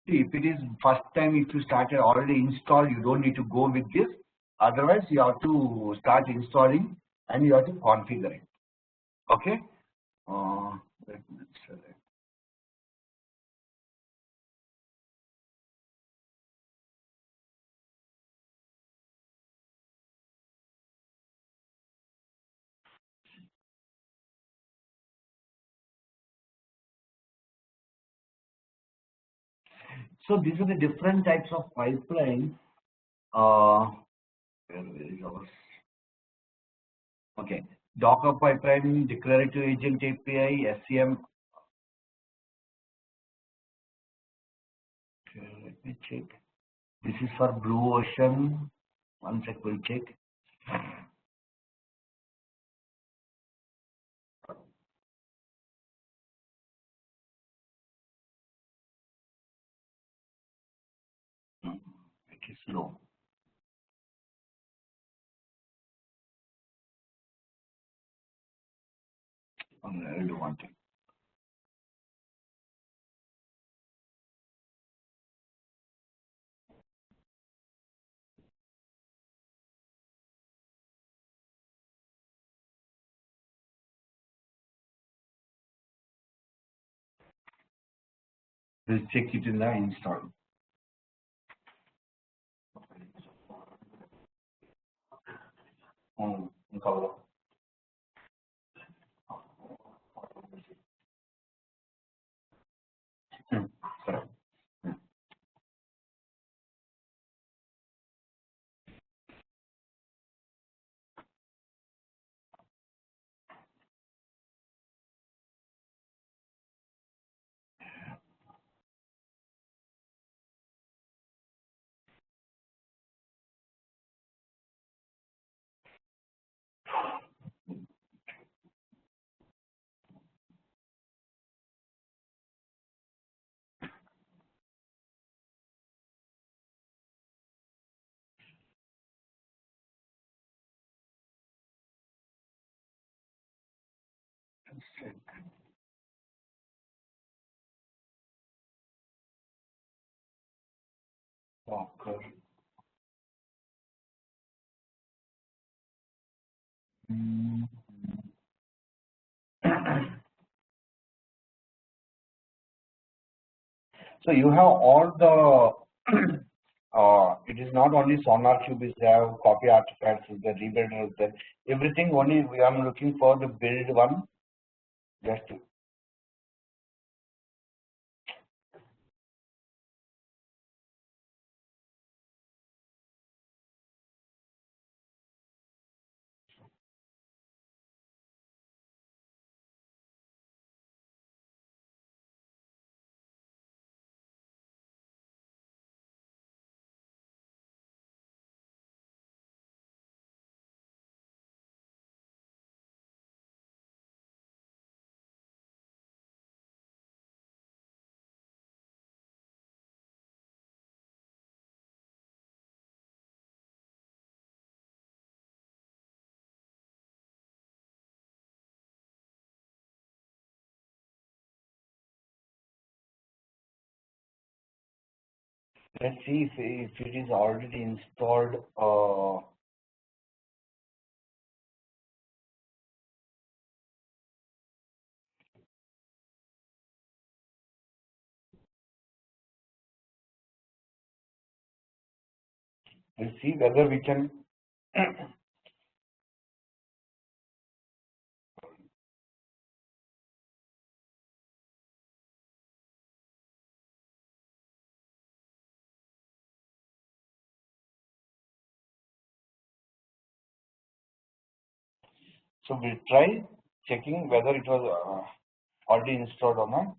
if it is first time, if you started already installed, you don't need to go with this. Otherwise, you have to start installing and you have to configure it. Okay. Let me select. So these are the different types of pipelines. Where is ours? Okay. Docker pipeline, declarative agent API, SCM. Okay, let me check. This is for Blue Ocean. One sec, we'll check. It is slow. I'll do one thing. We'll check it in the install. Cover. Correct. Docker. So you have all the it is not only SonarQube is there, copy artifacts is there, rebuilder is there. Everything only we are looking for the build one. Just to, let's see if it is already installed. We'll see whether we can. So we'll try checking whether it was already installed or not.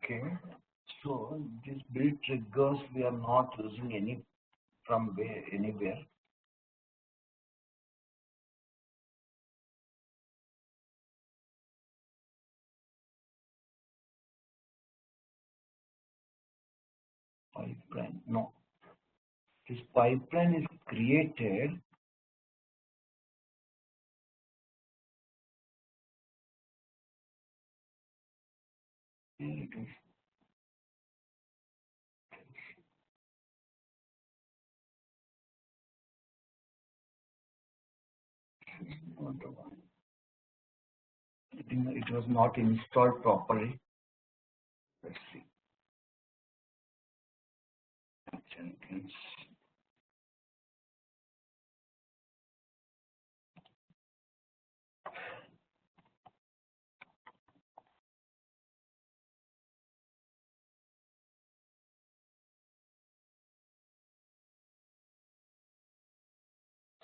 Okay. So these build triggers we are not using any from where anywhere. Pipeline. No. This pipeline is created. Here it is. Not the one. I think it was not installed properly. Let's see. Jenkins.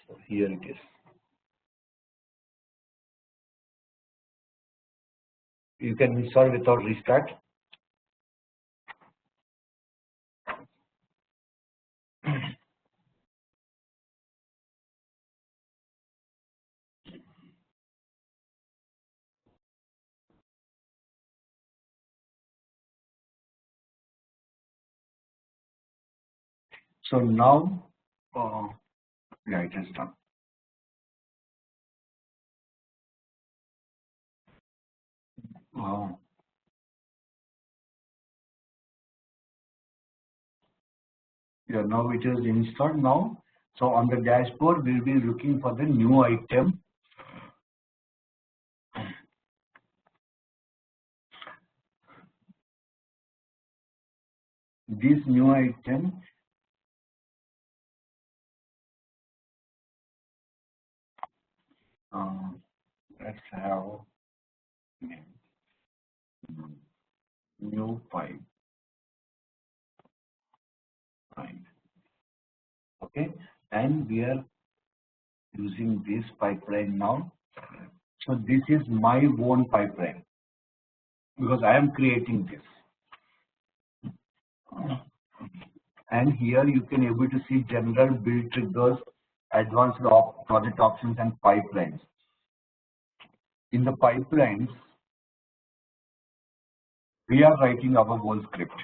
So here it is. You can install without restart. So now, yeah, it is done. Uh, yeah, now it is installed now. So on the dashboard, we'll be looking for the new item. This new item, let's have new pipeline. Okay, and we are using this pipeline now. So this is my own pipeline because I am creating this. And here you can able to see general build triggers, advanced project options and pipelines. In the pipelines, we are writing our own script.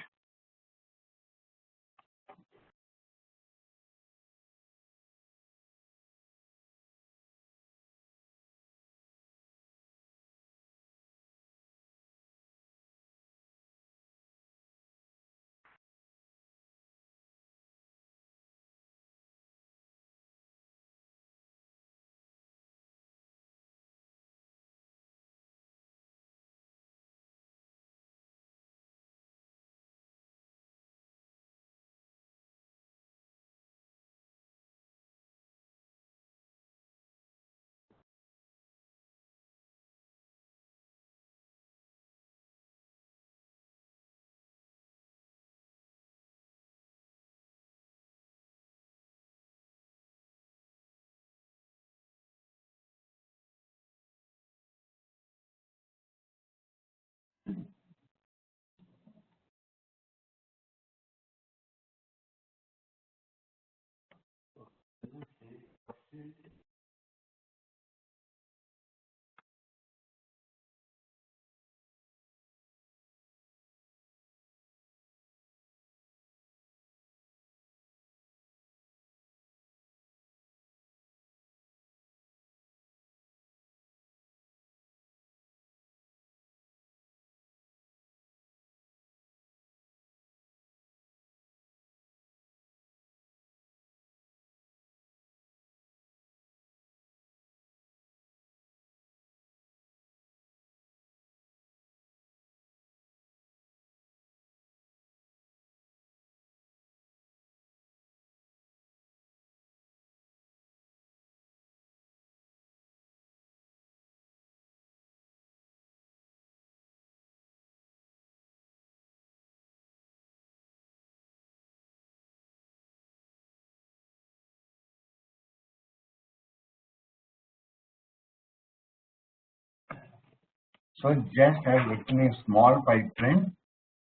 So just I have written a small pipeline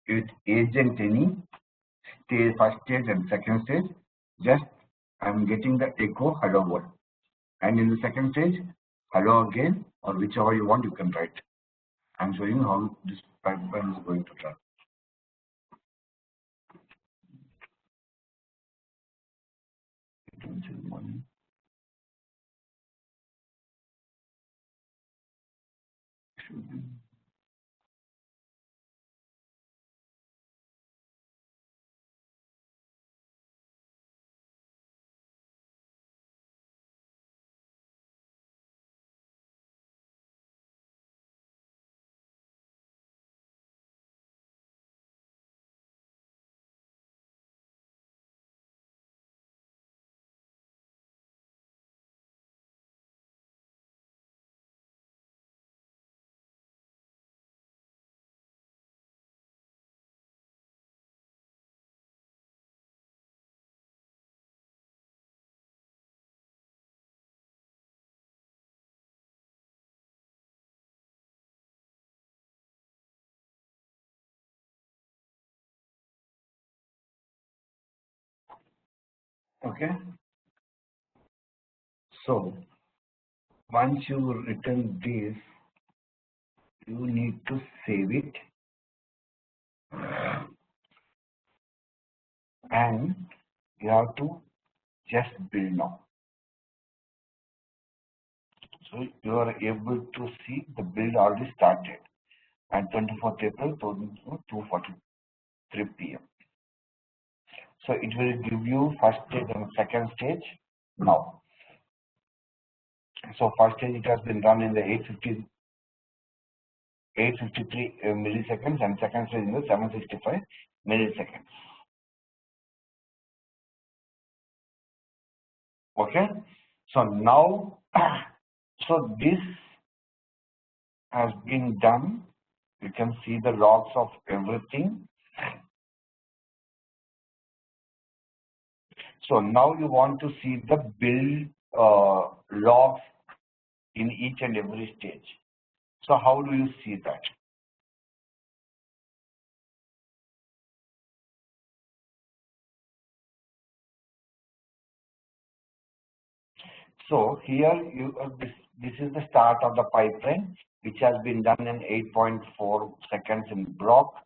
with agent any stage, first stage and second stage. Just I'm getting the echo hello world. And in the second stage, hello again, or whichever you want, you can write. I'm showing you how this pipeline is going to run. Okay. So once you written this, you need to save it and you have to just build now. So you are able to see the build already started at 24th April 2:43 p.m. So it will give you first stage and second stage now. So first stage it has been run in the 853 milliseconds and second stage in the 765 milliseconds. Okay. So now, so this has been done. You can see the logs of everything. So now you want to see the build logs in each and every stage. So how do you see that? So here you this is the start of the pipeline, which has been done in 8.4 seconds in block,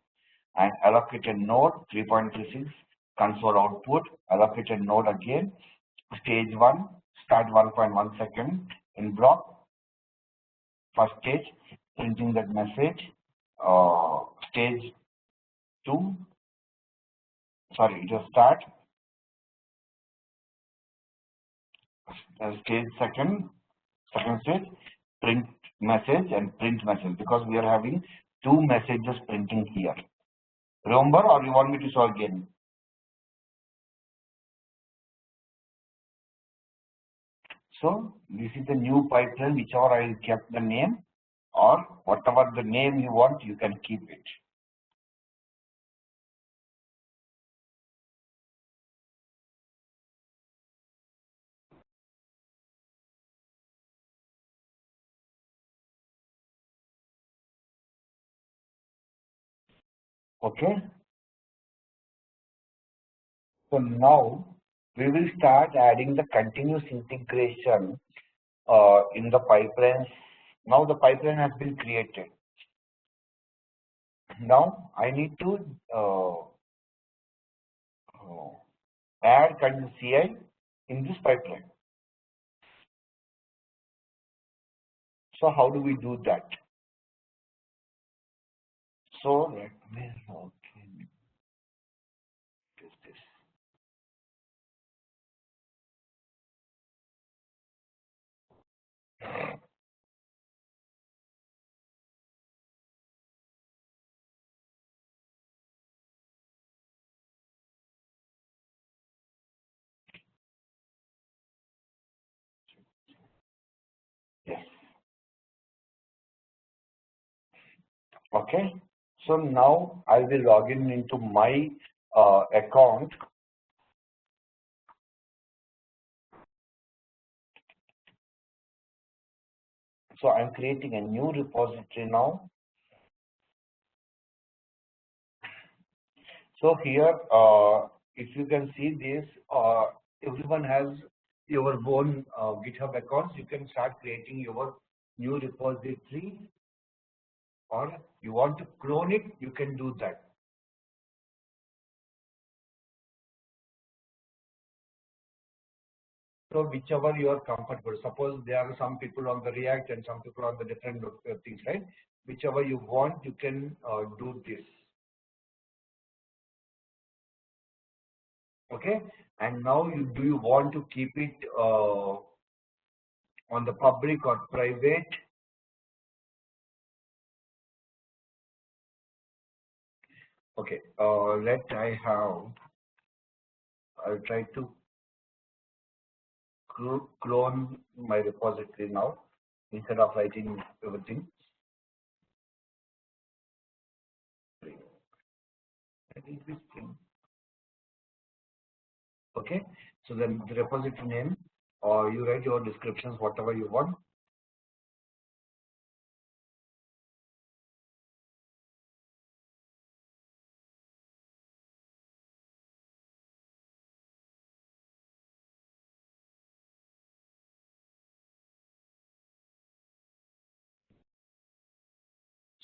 and allocated node 3.36 console output, allocated node again, stage 1 start 1.1 second in block, first stage printing that message, stage 2, sorry, it will start stage second stage print message and print message, because we are having two messages printing here. Remember, or you want me to show again? So this is the new pipeline, whichever I kept the name, or whatever the name you want, you can keep it. Okay. So now we will start adding the continuous integration in the pipelines. Now the pipeline has been created. Now I need to add continuous CI in this pipeline. So how do we do that? So let me this. Yes. Okay. So now I will log in into my account. So I'm creating a new repository now. So here, if you can see this, everyone has your own GitHub accounts. You can start creating your new repository, or you want to clone it, you can do that. So whichever you are comfortable. Suppose there are some people on the React and some people on the different things, right? Whichever you want, you can do this. Okay. And now do you want to keep it on the public or private? Okay. I'll try to clone my repository now instead of writing everything. Okay. So then the repository name, or you write your descriptions, whatever you want.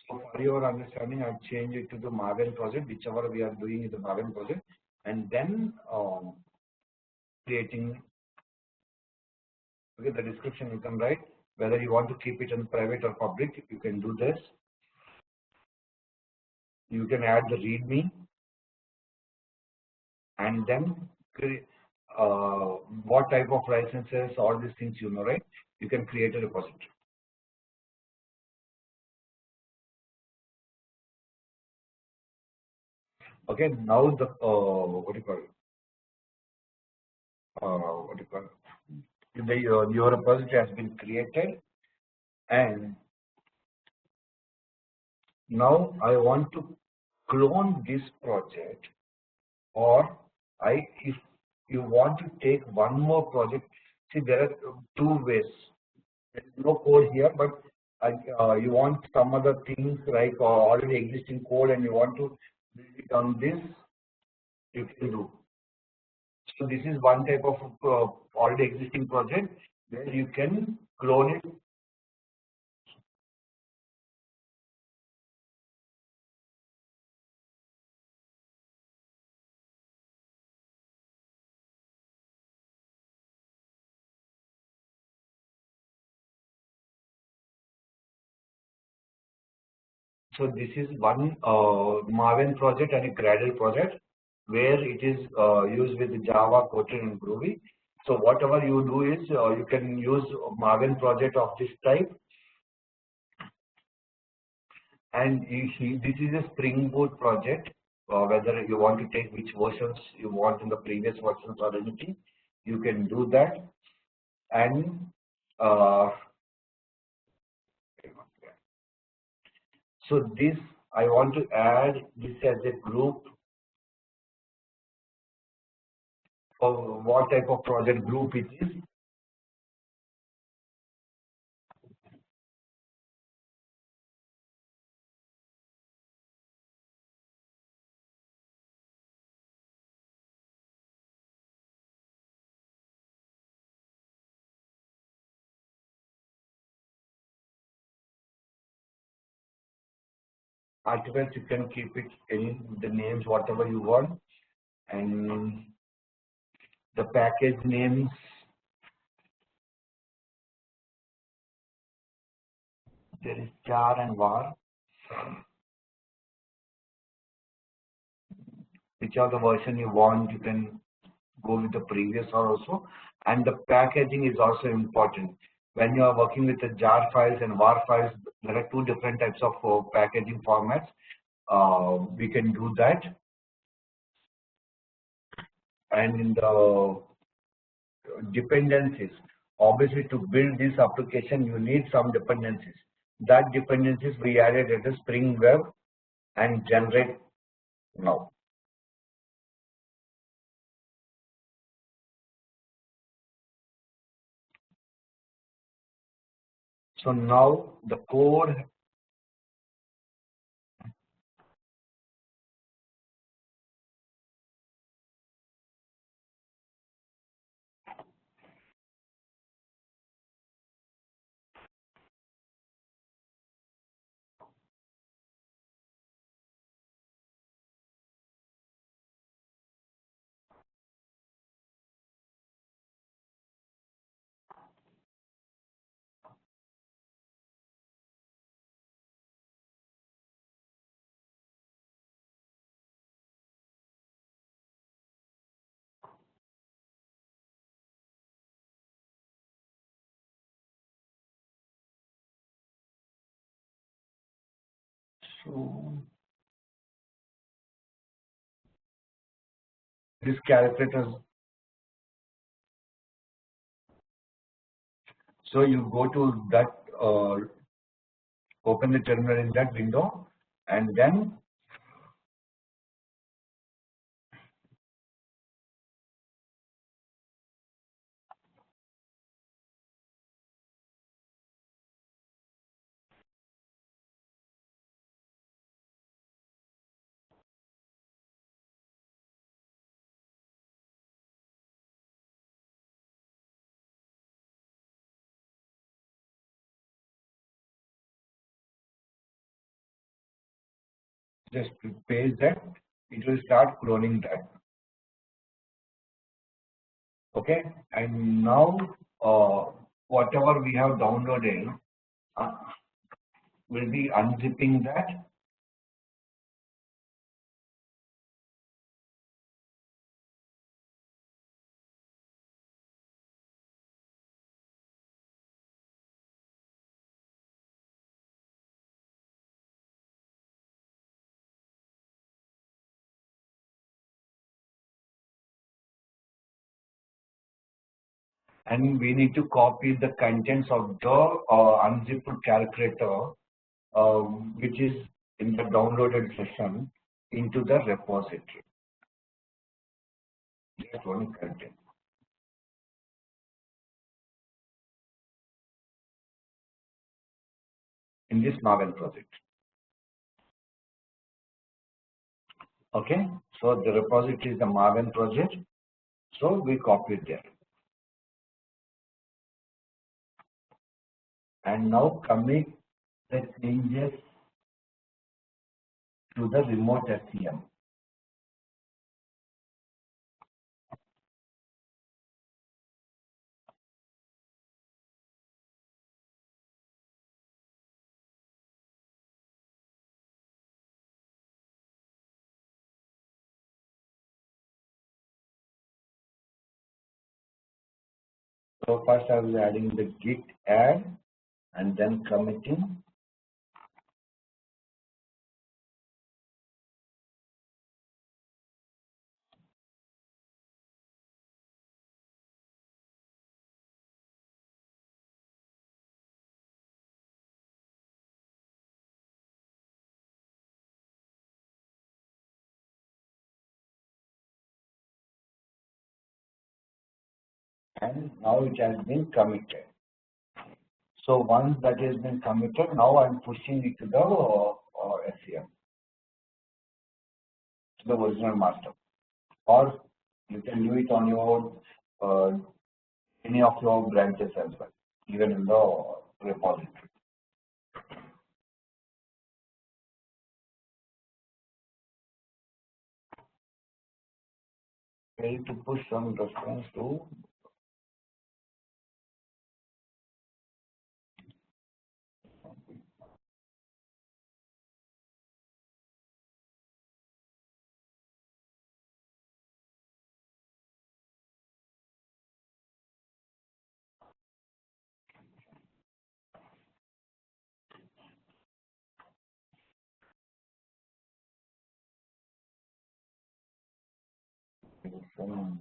So for your understanding, I've changed it to the Maven project, whichever we are doing is the Maven project, and then creating, okay, the description you can write, whether you want to keep it in private or public, you can do this. You can add the README, and then what type of licenses, all these things, you know, right? You can create a repository. Okay, now the what do you call it? What do you call it? Your repository has been created, and now I want to clone this project, or if you want to take one more project, see there are two ways. There is no code here, but you want some other things like already existing code and you want to build it on this, you can do. So this is one type of already existing project where you can clone it. So this is one Maven project and a Gradle project where it is used with Java, Kotlin, and Groovy. So whatever you do is you can use Maven project of this type, and this is a Spring Boot project. Whether you want to take which versions you want in the previous versions or anything, you can do that. And so this, I want to add this as a group. Of what type of project group it is. Artifacts, you can keep it any the names whatever you want, and the package names, there is jar and var, which are the version you want, you can go with the previous or also. And the packaging is also important. When you are working with the jar files and var files, there are two different types of packaging formats. We can do that. And in the dependencies, obviously to build this application you need some dependencies. That dependencies we added at the Spring Web and generate now. So now the code, So this calculator. So you go to that, open the terminal in that window, and then just paste that. It will start cloning that. Okay, and now whatever we have downloaded uh, will be unzipping that. And we need to copy the contents of the unzipped calculator, uh, which is in the downloaded session, into the repository. Just one content in this Maven project. Okay, so the repository is the Maven project. So we copy it there. And now commit the changes to the remote SCM. So first I was adding the git add and then committing. And now it has been committed. So once that has been committed, now I'm pushing it to the SCM, to the original master. Or you can do it on your any of your branches as well, even in the repository. We need to push some reference to some.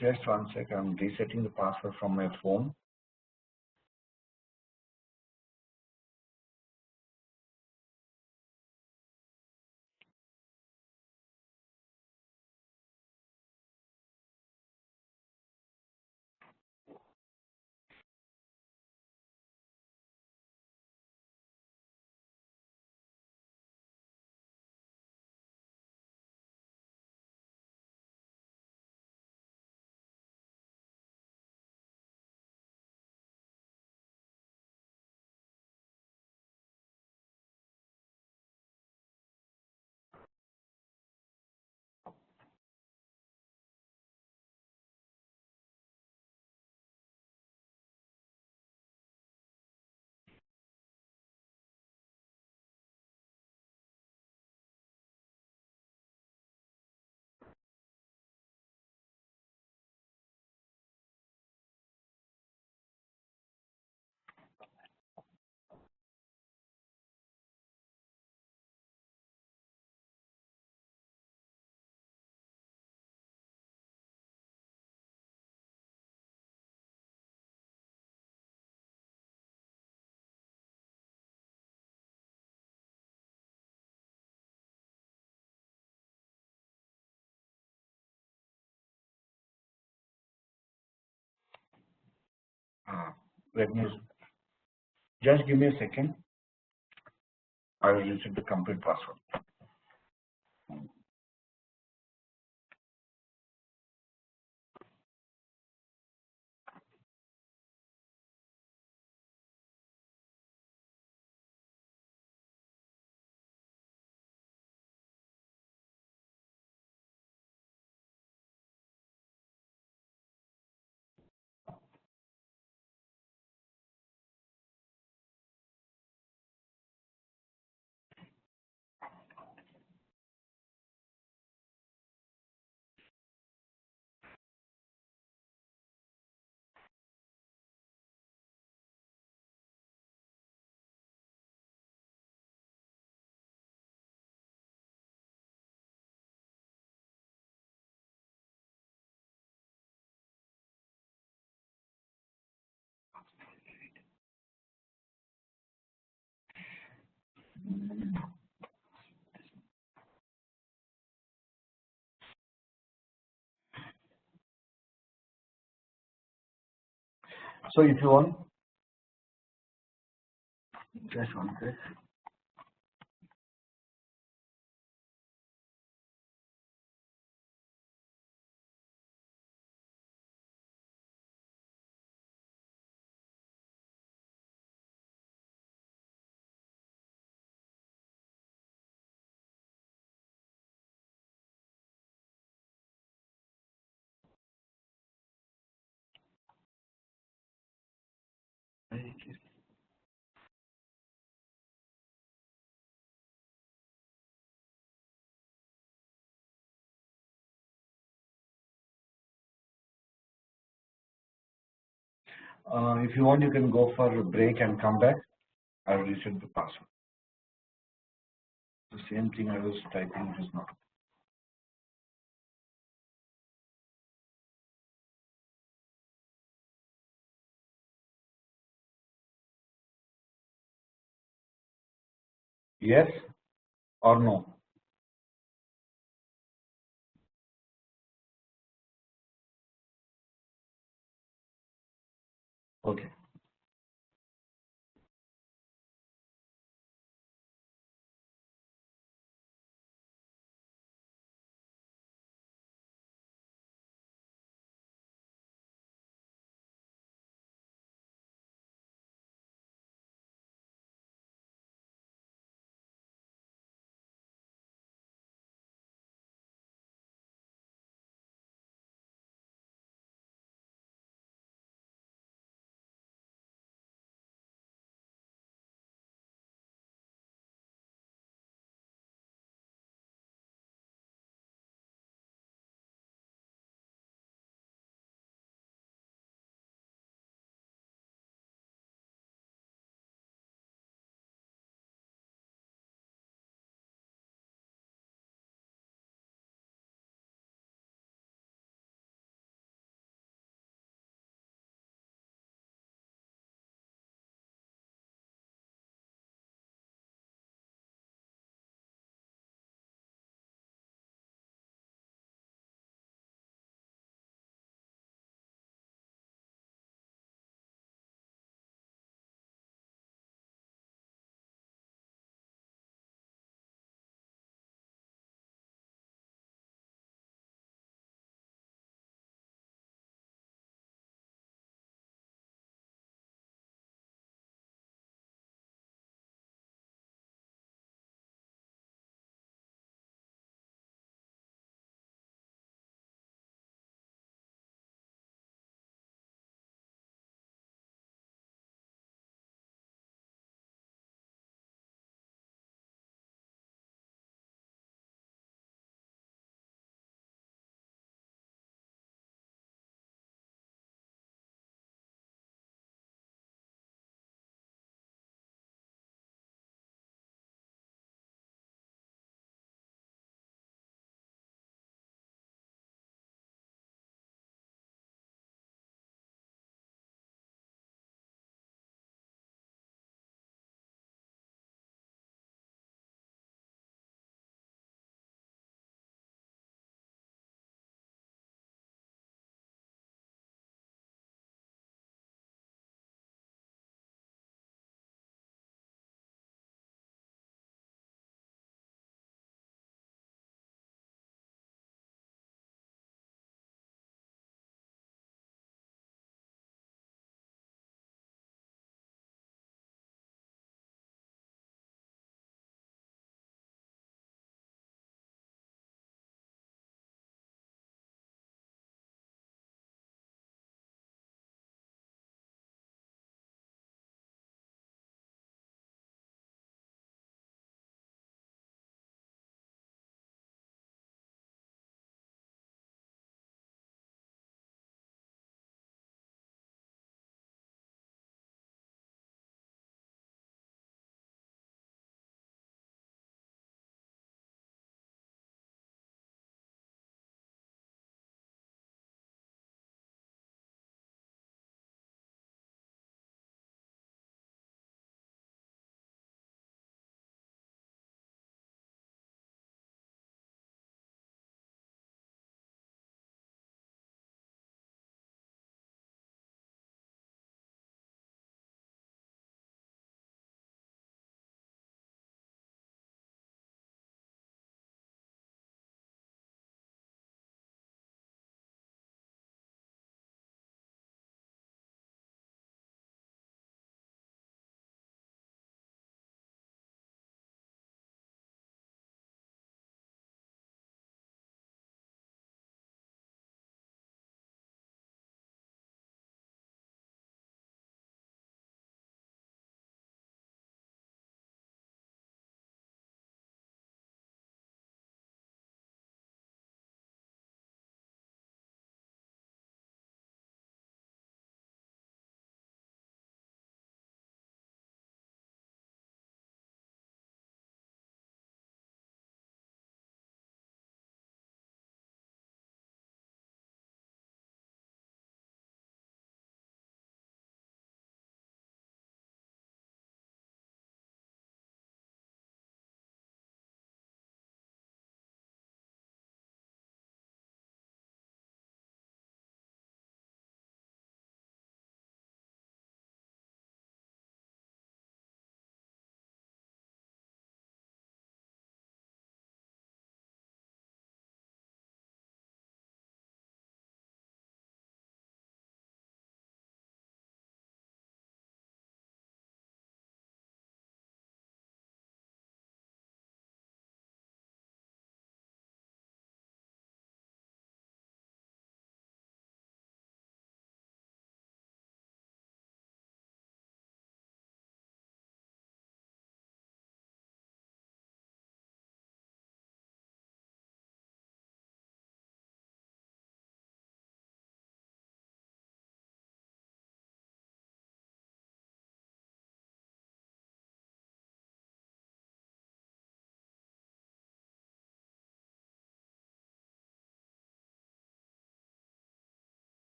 Just one sec, I'm resetting the password from my phone. Let me just give me a second. I will reset the complete password. So if you want, just one sec. If you want, you can go for a break and come back. I will reset the password. The same thing I was typing just now. Yes or no? Okay.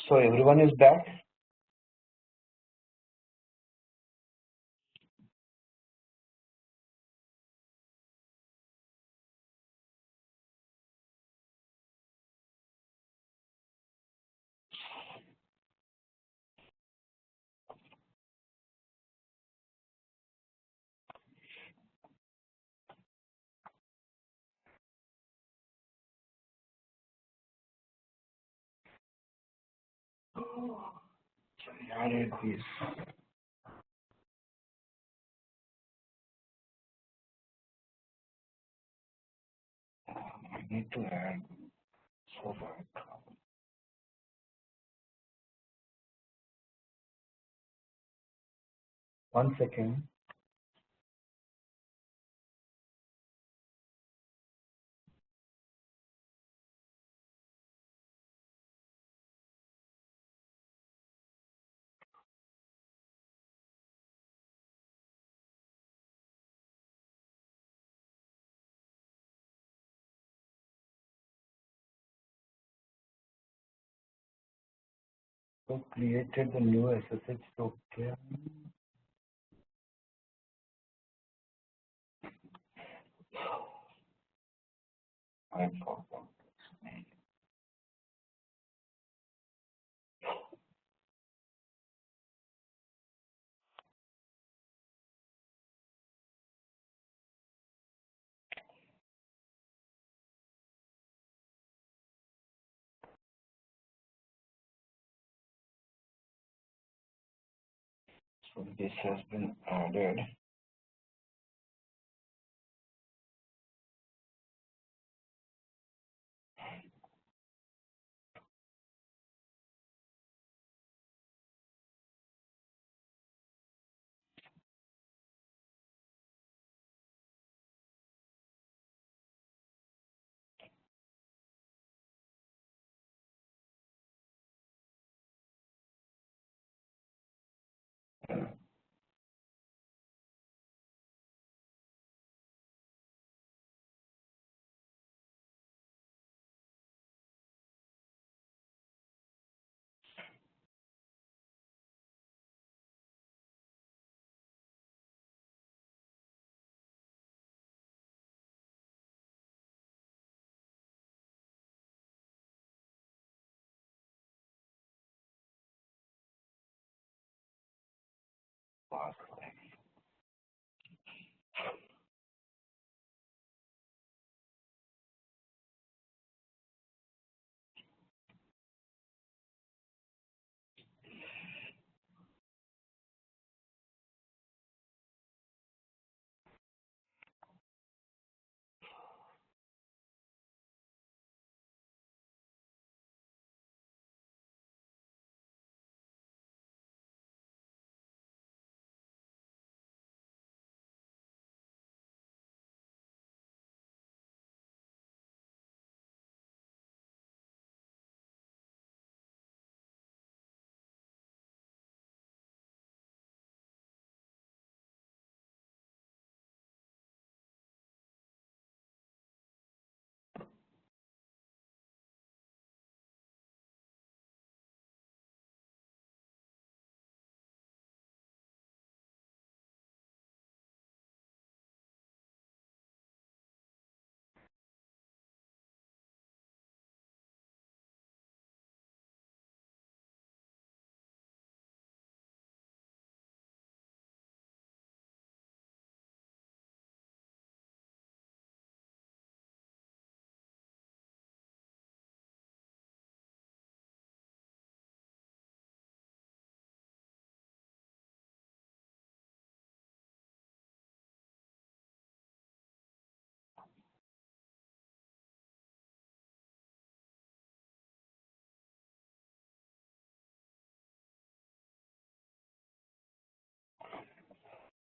So everyone is back. I added this. I need to add so that 1 second. So created the new SSH token. I forgot. So this has been added.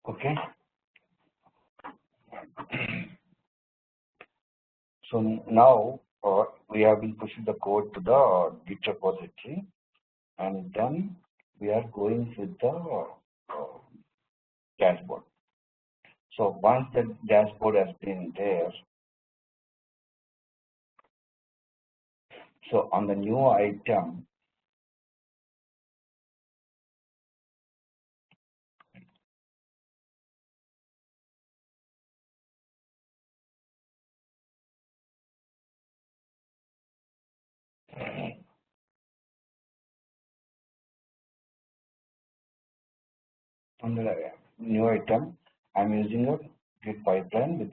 Okay. So now we have been pushing the code to the Git repository, and then we are going with the dashboard. So once the dashboard has been there, so on the new item, On the new item, I'm using a Git pipeline with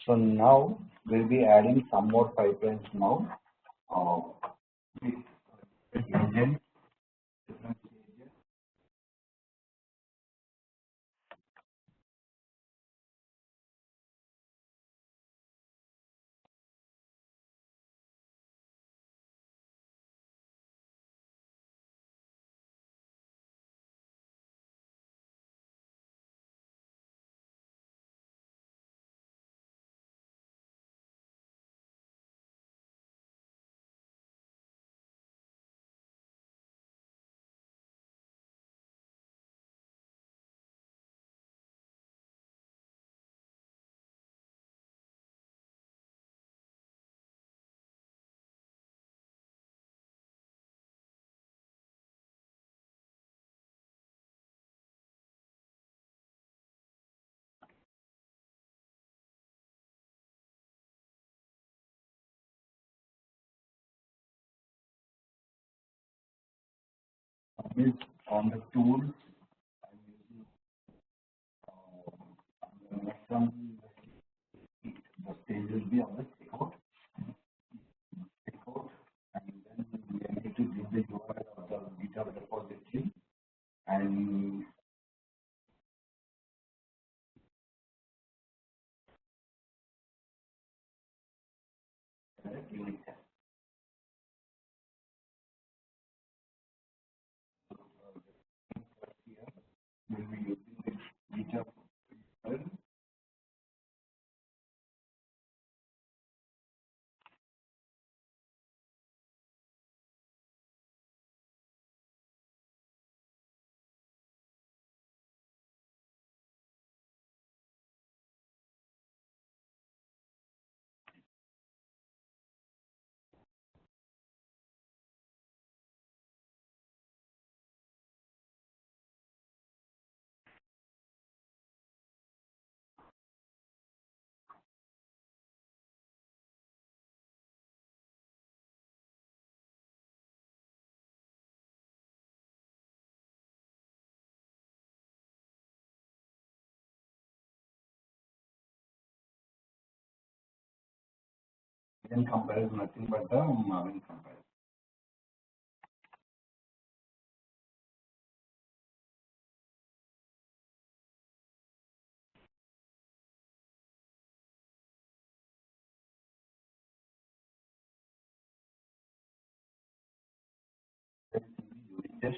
so now we'll be adding some more pipelines now. With agent, is on the tools. Next one, the stage will be on the checkout, and then we need to give the URL of the GitHub repository and unit test. We'll be using the GitHub URL. Then compare is nothing but the Marvin compare. Unit test.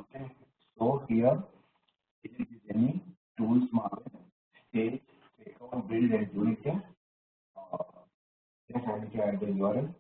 Okay. So here it is any tools Marvin stage checkout build and unit test. Just I need to add the URL.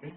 Okay.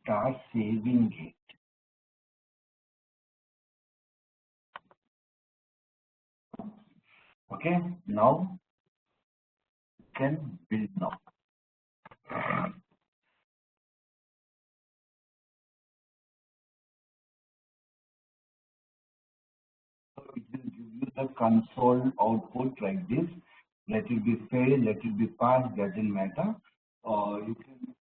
Start saving it. Okay, now you can build now. So it will give you the console output like this. Let it be fail, let it be pass, doesn't matter. You can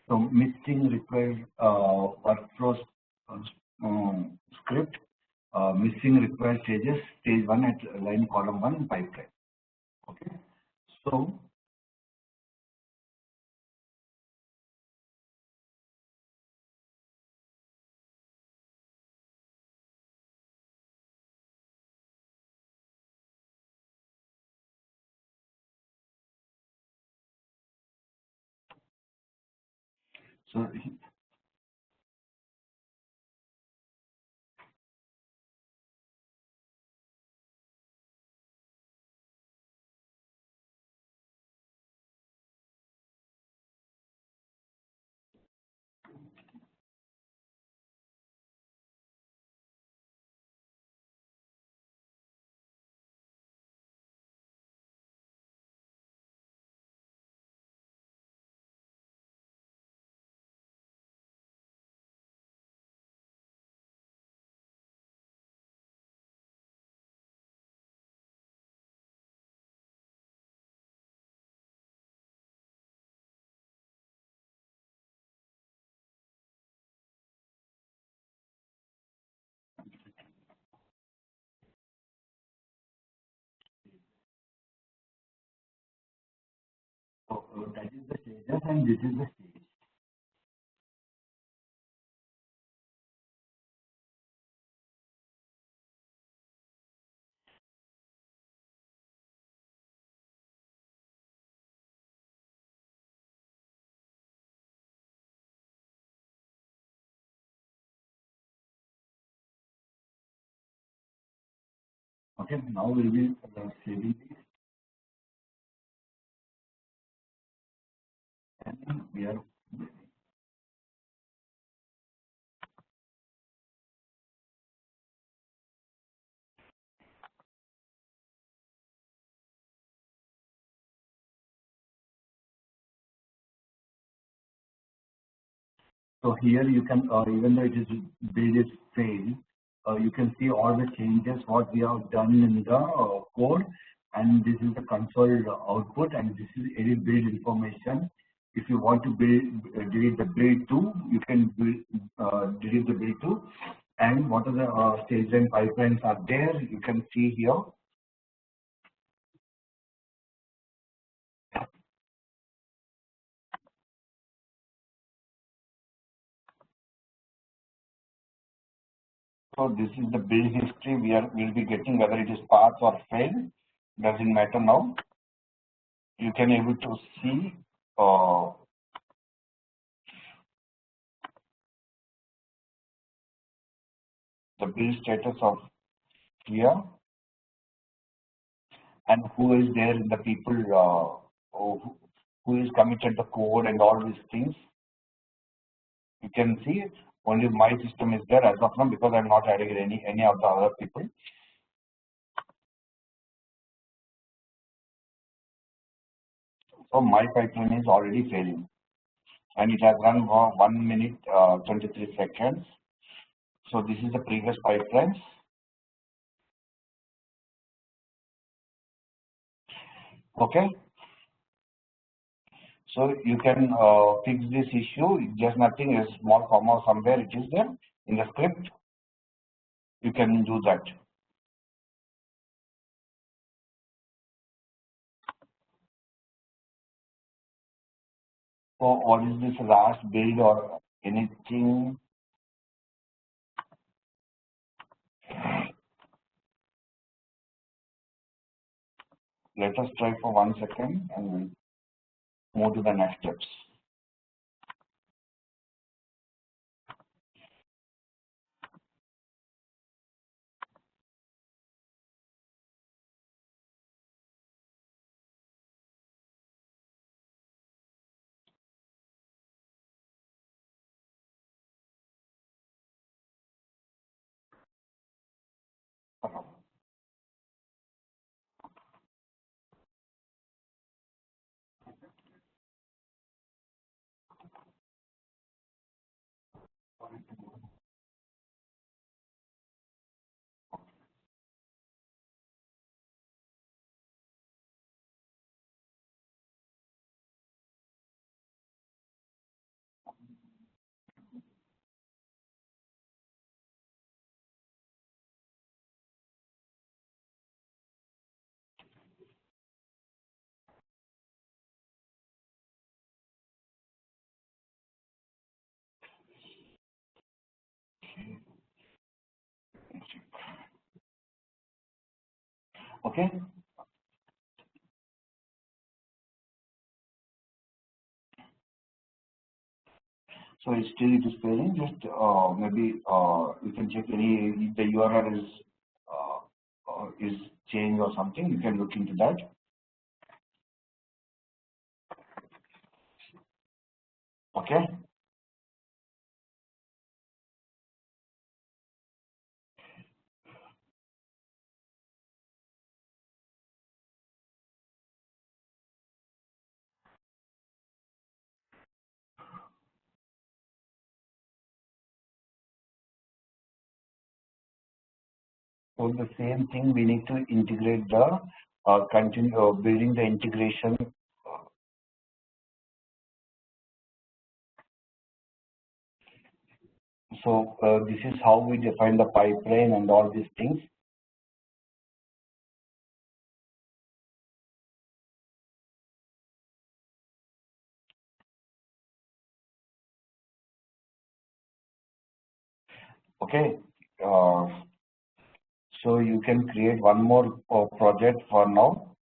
so missing required workflow script, missing required stages, stage 1 at line column 1 pipeline. Okay, so so that is the stages and this is the stage. Okay, now we will saving this and we are so here you can even though it is build is failed, you can see all the changes what we have done in the code, and this is the console output, and this is edit build information. If you want to build delete the build two, you can delete the build two, and what are the stage and pipelines are there. You can see here. So this is the build history we'll be getting, whether it is pass or fail, doesn't matter now. You can able to see the build status of here and who is there in the people who is committed the code and all these things. You can see only my system is there as of now because I'm not adding any of the other people. So my pipeline is already failing and it has run for 1 minute 23 seconds. So this is the previous pipelines. Okay. So you can fix this issue. Just nothing, a small comma somewhere it is there in the script. You can do that. So what is this last build or anything? Let us try for 1 second and we'll move to the next steps. Okay. So it's still it is failing. Just maybe you can check any if the URL is changed or something. You can look into that. Okay. So the same thing we need to integrate the continue building the integration. So this is how we define the pipeline and all these things. Okay. So you can create one more project for now.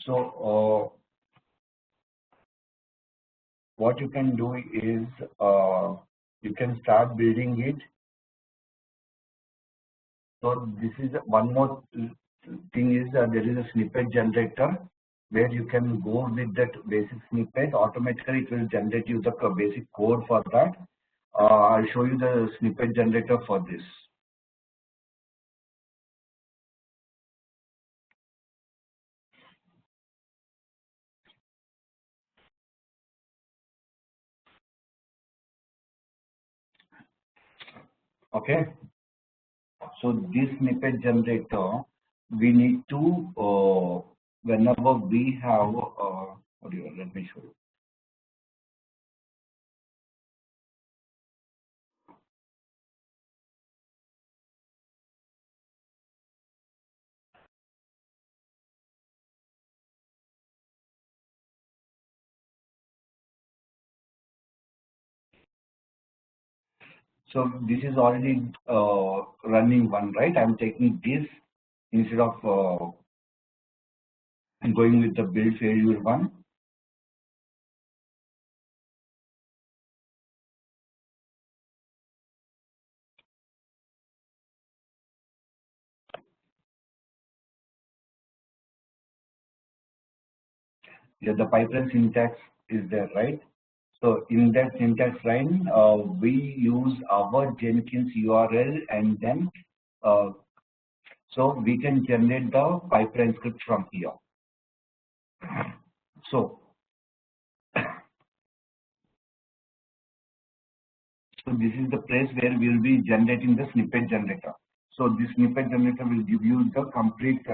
So what you can do is you can start building it. So this is one more thing is there is a snippet generator where you can go with that basic snippet. Automatically it will generate you the basic code for that. I'll show you the snippet generator for this. Okay. So this snippet generator, we need to whenever we have let me show you. So this is already running one, right? I'm taking this instead of going with the build failure one. Yeah, the pipeline syntax is there, right? So in that syntax line, we use our Jenkins URL and then So we can generate the pipeline script from here. So, so this is the place where we will be generating the snippet generator. So this snippet generator will give you the complete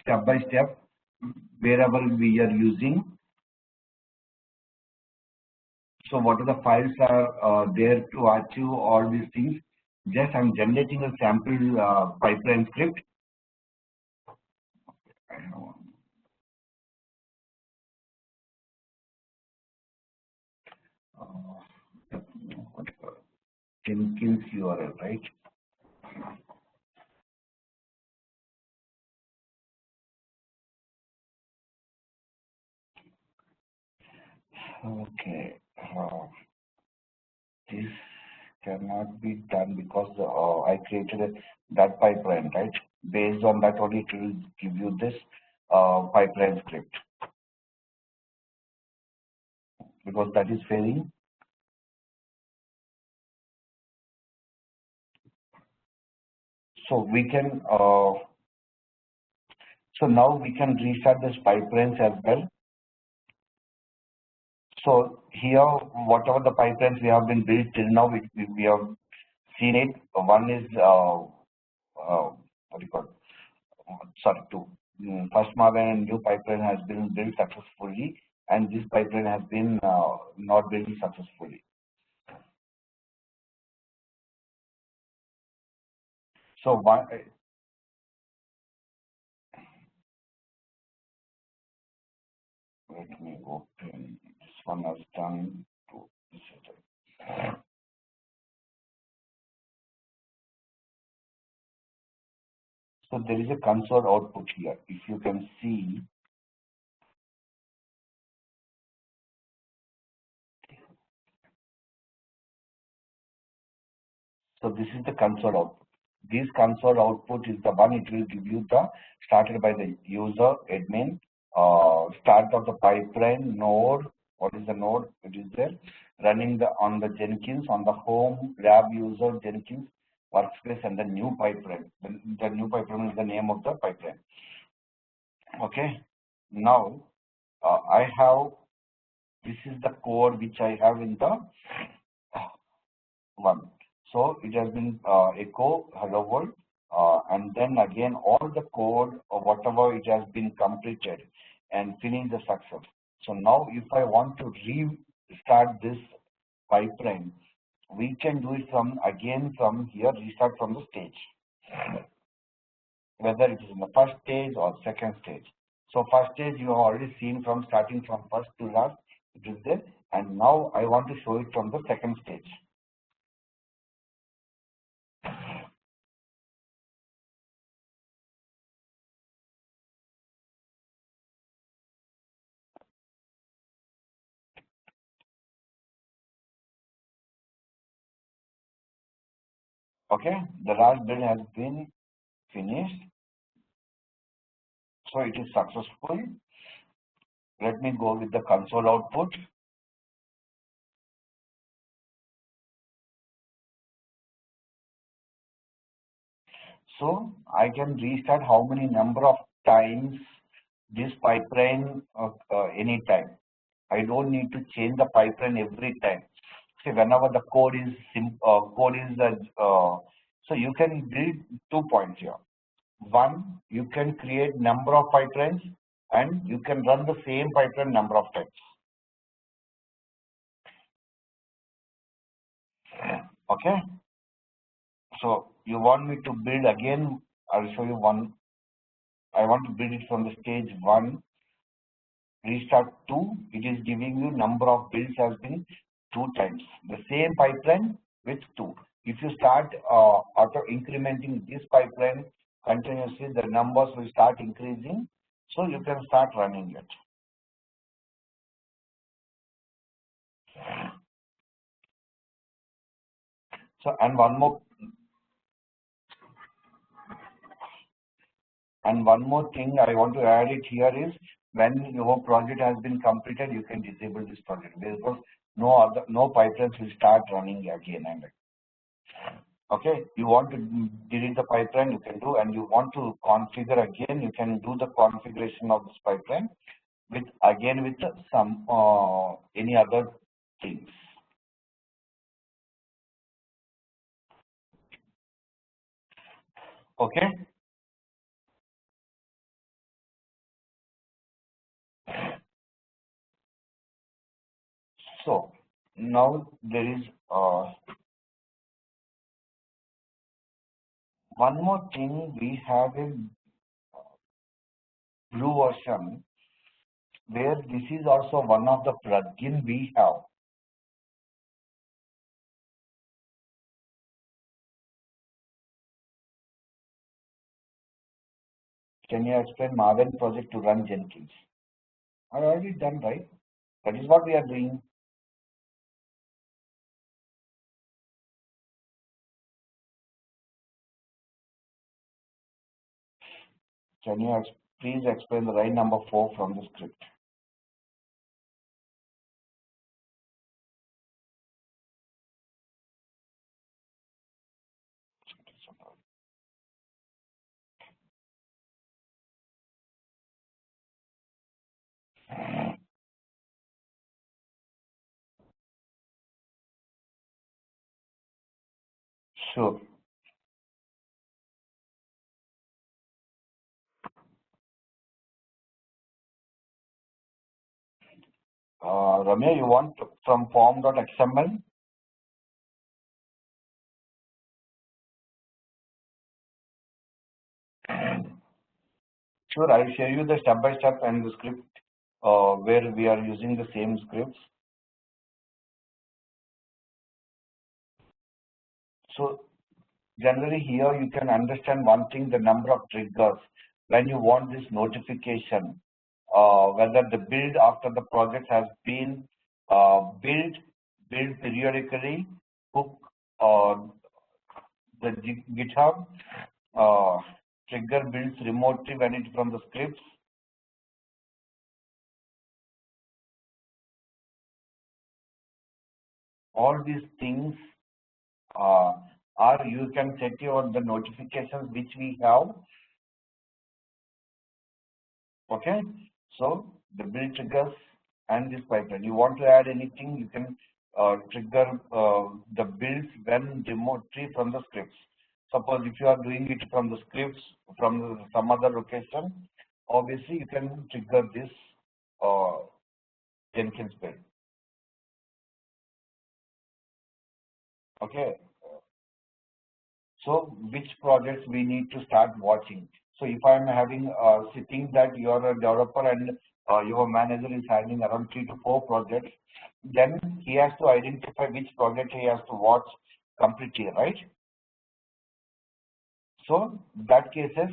step by step wherever we are using. So what are the files are there to achieve all these things? Just I'm generating a sample pipeline script. Jenkins URL, right? Okay. This cannot be done because I created that pipeline, right? Based on that only it will give you this pipeline script because that is failing. So we can, so now we can restart this pipelines as well. So here, whatever the pipelines we have been built till now, we have seen it. One is, what do you call it? Sorry, two. First Marvin and new pipeline has been built successfully, and this pipeline has been not built successfully. So one, let me open this one has done to this other. So there is a console output here. If you can see, so this is the console output. This console output is the one it will give you the started by the user admin, start of the pipeline node. What is the node? It is there running on the Jenkins on the home lab user Jenkins workspace and the new pipeline. The new pipeline is the name of the pipeline. Okay. Now I have this is the code which I have in the one. So it has been echo hello world, and then again all the code or whatever it has been completed and finish the success. So now if I want to restart this pipeline, we can do it from here, restart from the stage, whether it is in the first stage or second stage. So first stage you have already seen from starting from first to last, it is there, and now I want to show it from the second stage. Okay, the last build has been finished. So it is successful. Let me go with the console output. So I can restart how many number of times this pipeline anytime. I don't need to change the pipeline every time. See, whenever the code is so you can build 2 points here. One, you can create number of pipelines and you can run the same pipeline number of times. Okay. So you want me to build again? I'll show you one. I want to build it from the stage 1, restart 2. It is giving you number of builds has been 2 times. The same pipeline with 2. If you start auto incrementing this pipeline continuously, the numbers will start increasing. So you can start running it. So and one more thing I want to add it here is when your project has been completed, you can disable this project because no pipelines will start running again. And okay, you want to delete the pipeline, you can do, and you want to configure again, you can do the configuration of this pipeline with some any other things. Okay. So now there is one more thing. We have a blue version where this is also one of the plugin we have. Can you explain Maven project to run Jenkins? I already done, right? That is what we are doing. Can you please explain the line number 4 from the script? Sure. Ramya, you want from form.xml? Sure, I'll show you the step by step and the script where we are using the same scripts. So generally here you can understand one thing, the number of triggers when you want this notification, whether the build after the project has been build periodically, hook the GitHub, trigger builds remotely when it's from the scripts. All these things are you can set your the notifications which we have. Okay, so the build triggers and this pipeline. You want to add anything, you can trigger the builds when remotely from the scripts. Suppose if you are doing it from the scripts from some other location, obviously you can trigger this Jenkins build. Okay. So which projects we need to start watching? So if I'm having sitting that you are a developer and your manager is handling around 3 to 4 projects, then he has to identify which project he has to watch completely, right? So that cases,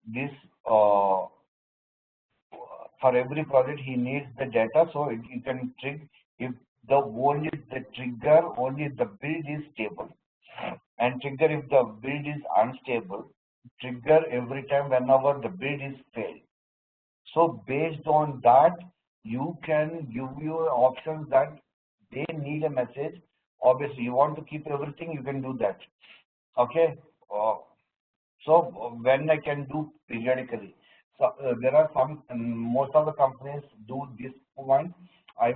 this for every project he needs the data, so you can trigger if the only the trigger only the build is stable, and trigger if the build is unstable, trigger every time whenever the build is failed. So based on that, you can give your options that they need a message. Obviously, you want to keep everything, you can do that. Okay. So when I can do periodically. So there are some, most of the companies do this one. I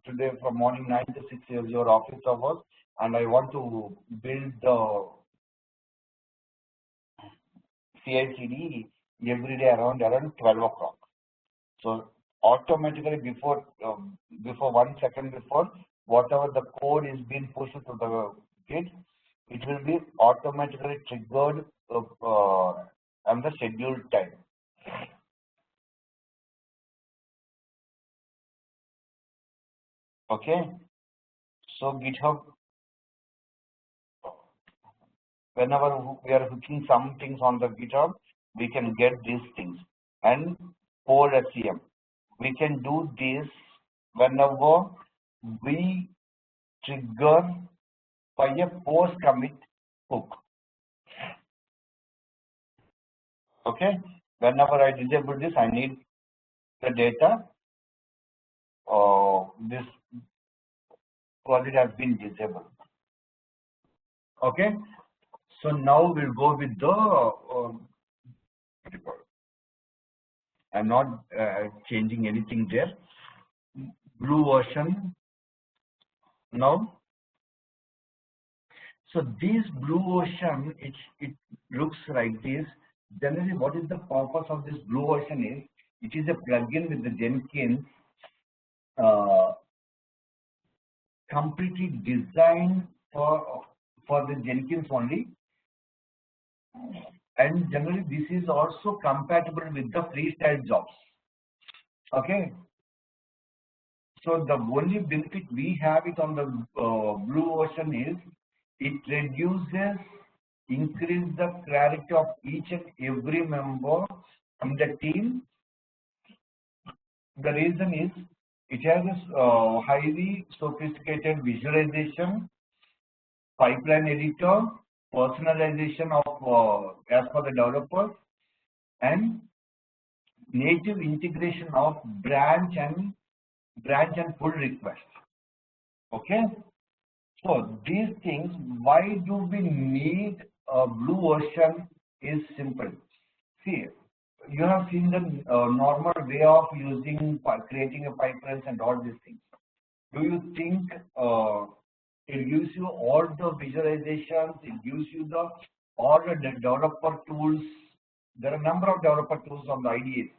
today from morning 9 to 6 is your office hours, and I want to build the CI/CD every day around 12 o'clock. So automatically before 1 second before whatever the code is being pushed to the Git, it will be automatically triggered on the scheduled time. Okay. So GitHub, whenever we are hooking some things on the GitHub, we can get these things. And for SCM, we can do this whenever we trigger by a post commit hook. Okay. Whenever I disable this, I need the data, this project has been disabled. Okay, so now we'll go with the I'm not changing anything there. Blue version now. So this blue version, it looks like this. Generally, what is the purpose of this blue version is, it is a plugin with the Jenkins, completely designed for the Jenkins only, and generally this is also compatible with the freestyle jobs. Okay, so the only benefit we have it on the blue version is it reduces, increase the clarity of each and every member in the team. The reason is it has this highly sophisticated visualization, pipeline editor, personalization of as per the developers, and native integration of branch and pull requests. Okay, so these things, why do we need a blue version is simple. See, you have seen the normal way of using creating a pipelines and all these things. Do you think it gives you all the visualizations? It gives you the all the developer tools. There are a number of developer tools on the IDEs,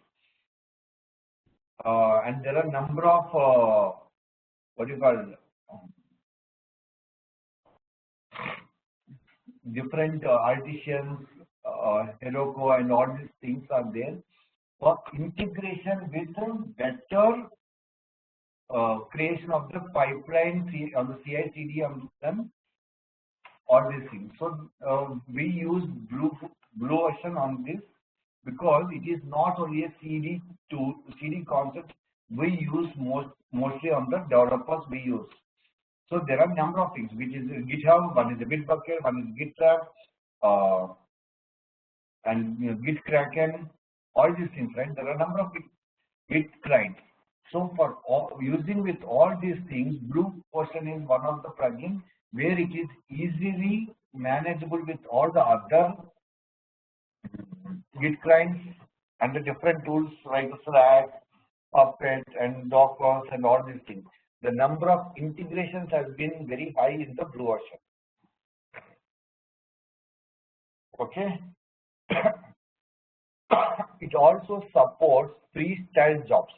and there are a number of what do you call different artisans, Heroku, and all these things are there for integration with a better creation of the pipeline on the CI/CD on them, all these things. So we use blue version on this because it is not only a CD concept we use mostly on the developers we use. So there are a number of things, which is GitHub, one is a Bitbucket, one is GitLab, and Git Kraken, all these things, right? There are a number of Git clients. So for using with all these things, Blue Ocean is one of the plugins where it is easily manageable with all the other Git clients and the different tools like Slack, Puppet, and Docker, and all these things. The number of integrations has been very high in the Blue Ocean. Okay. It also supports freestyle jobs.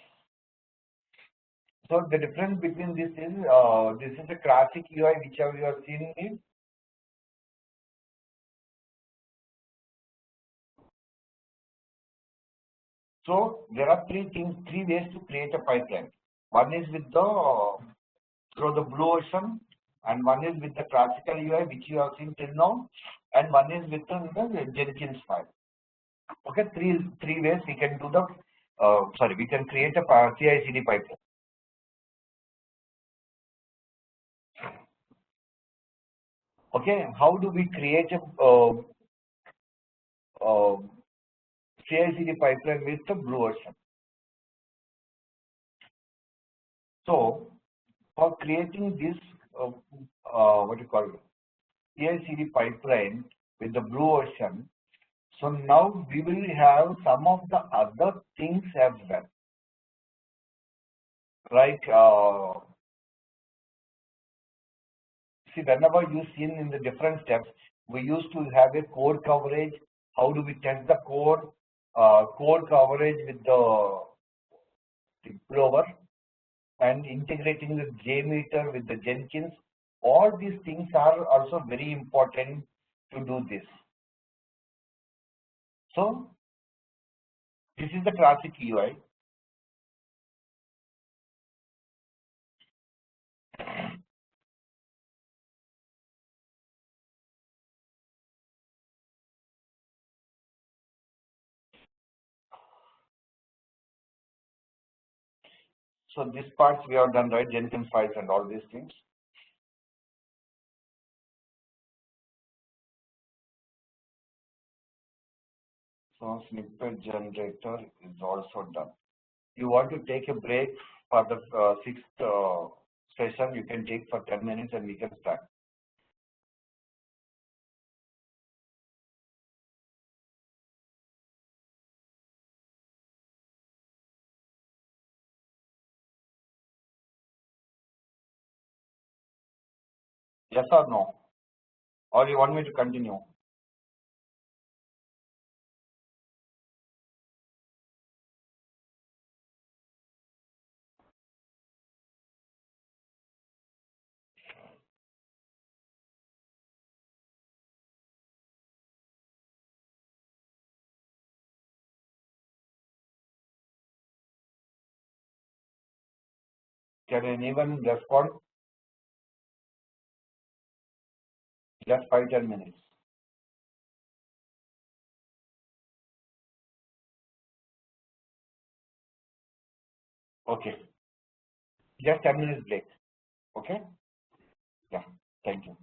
So the difference between this is a classic UI which you have seen in. So there are three ways to create a pipeline. One is with the through the Blue Ocean, and one is with the classical UI which you have seen till now, and one is with the Jenkins file. Okay, three ways we can do the we can create a CI/CD pipeline. Okay, how do we create a CI/CD pipeline with the Blue Ocean? So for creating this what you call CI/CD pipeline with the Blue Ocean, so now we will have some of the other things as well, like see, whenever you see in the different steps, we used to have a code coverage. How do we test the code? Code coverage with the Plover, and integrating the JMeter with the Jenkins. All these things are also very important to do this. So this is the classic UI. So this part we have done, right? Jenkins files and all these things. So snippet generator is also done. you want to take a break for the sixth session, you can take for 10 minutes and we can start. Yes or no? Or you want me to continue? Can anyone respond? Just 5-10 minutes. Okay. Just 10 minutes break. Okay? Yeah. Thank you.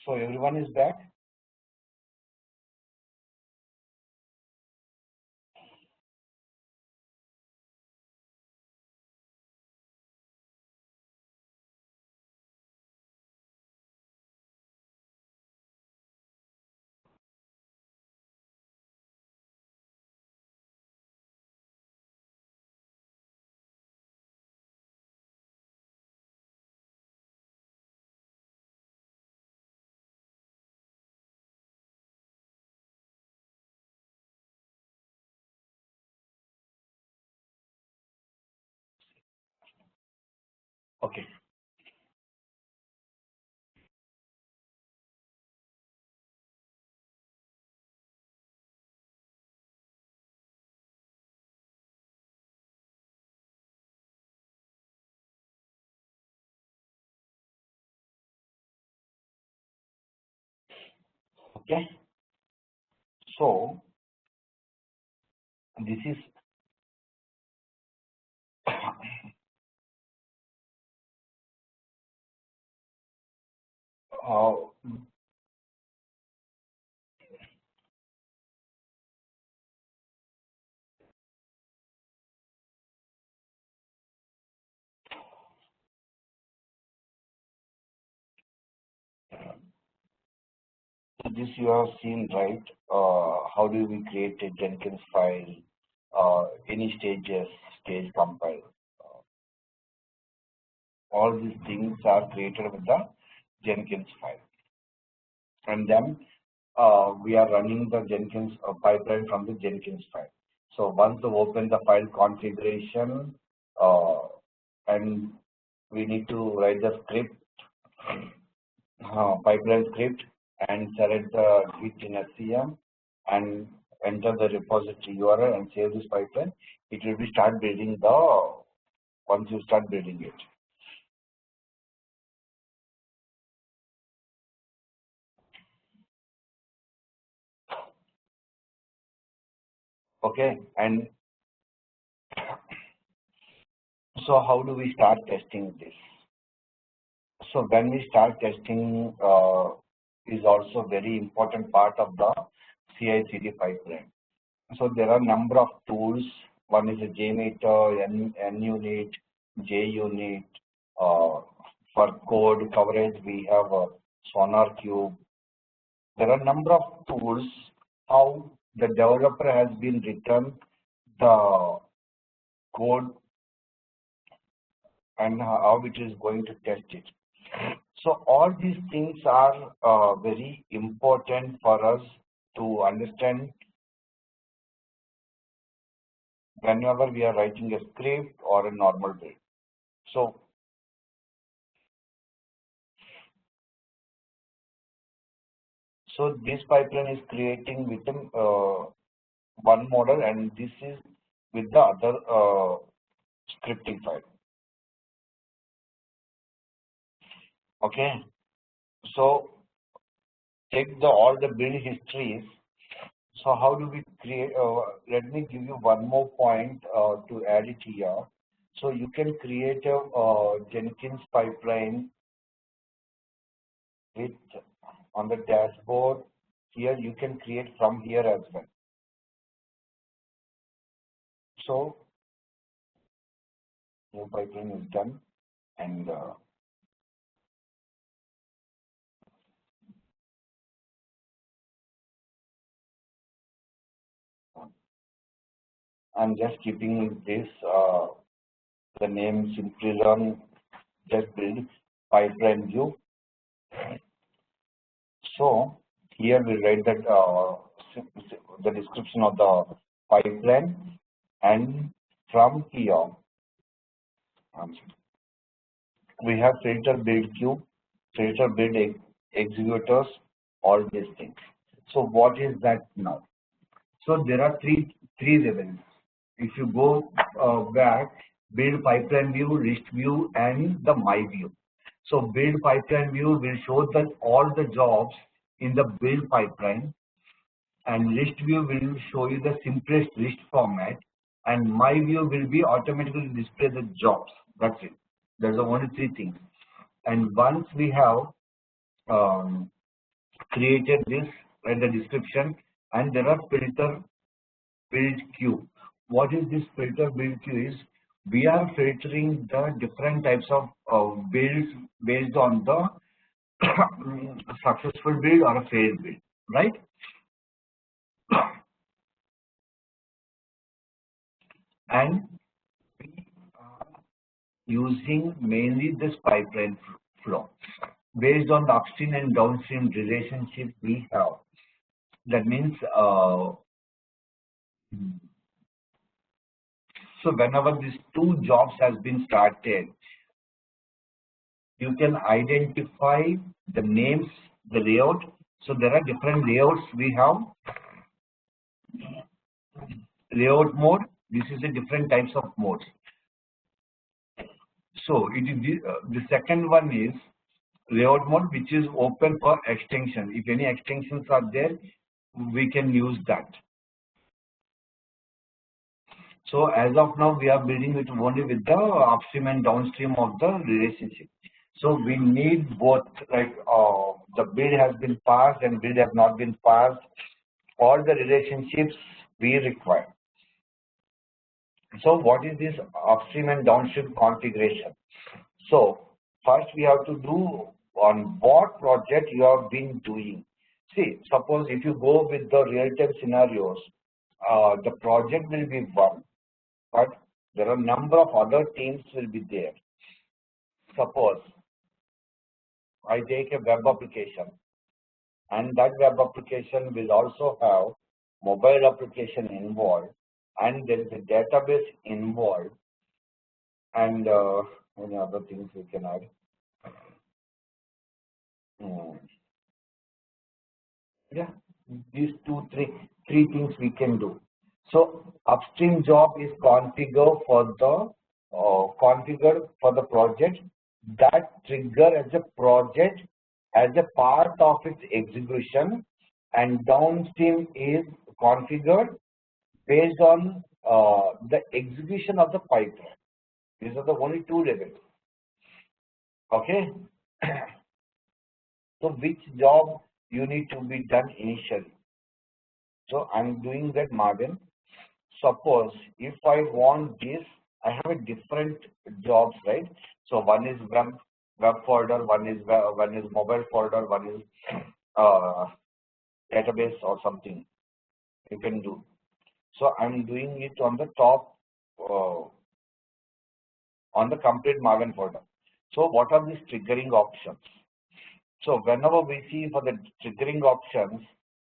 So everyone is back? Okay. Okay. So this is uh, this you have seen, right? How do we create a Jenkins file? Any stages, stage compile. All these things are created with the Jenkins file. And then we are running the Jenkins pipeline from the Jenkins file. So once we open the file configuration, uh, and we need to write the script, pipeline script, and select the Git in SCM and enter the repository URL and save this pipeline. It will be start building the once you start building it. Okay, and so how do we start testing this? So when we start testing is also very important part of the CI/CD pipeline. So there are number of tools. One is a JMeter, NUnit, JUnit. For code coverage, we have a Sonar Cube. There are number of tools how the developer has been written the code and how it is going to test it. So all these things are very important for us to understand whenever we are writing a script or a normal build. So this pipeline is creating within one model, and this is with the other scripting file. Okay, so take all the build histories. So how do we create? Let me give you one more point to add it here. So you can create a Jenkins pipeline with on the dashboard. Here you can create from here as well. So new pipeline is done, and I'm just keeping this the name simply run just build pipeline view. So here we write that the description of the pipeline, and from here we have filter build queue, filter build executors, all these things. So what is that now? So there are three levels. If you go back, build pipeline view, list view, and the my view. So build pipeline view will show that all the jobs in the build pipeline, and list view will show you the simplest list format, and my view will be automatically display the jobs. That's it. There's only three things. And once we have created this in the description, and there are filter build queue. What is this filter build queue is, we are filtering the different types of builds based on the successful build or a failed build, right? And we are using mainly this pipeline flow based on the upstream and downstream relationship we have. That means, so whenever these two jobs has been started, you can identify the names, the layout. So there are different layouts we have. Layout mode, this is a different types of modes. So it is the second one is layout mode, which is open for extension. If any extensions are there, we can use that. So as of now, we are building it only with the upstream and downstream of the relationship. So we need both, like the build has been passed and build has not been passed. All the relationships we require. So what is this upstream and downstream configuration? So first we have to do on what project you have been doing. See, suppose if you go with the real-time scenarios, the project will be one, but there are a number of other teams will be there. Suppose I take a web application, and that web application will also have mobile application involved, and there is a database involved, and any other things we can add. Yeah, these three things we can do. So upstream job is configured for the project that trigger as a project as a part of its execution, and downstream is configured based on the execution of the pipeline. These are the only two levels. Okay. So which job you need to be done initially? So I'm doing that margin. Suppose if I want this, I have a different jobs, right? So one is web folder, one is mobile folder, one is database or something you can do. So I'm doing it on the top on the complete Marvin folder. So what are these triggering options? So whenever we see for the triggering options,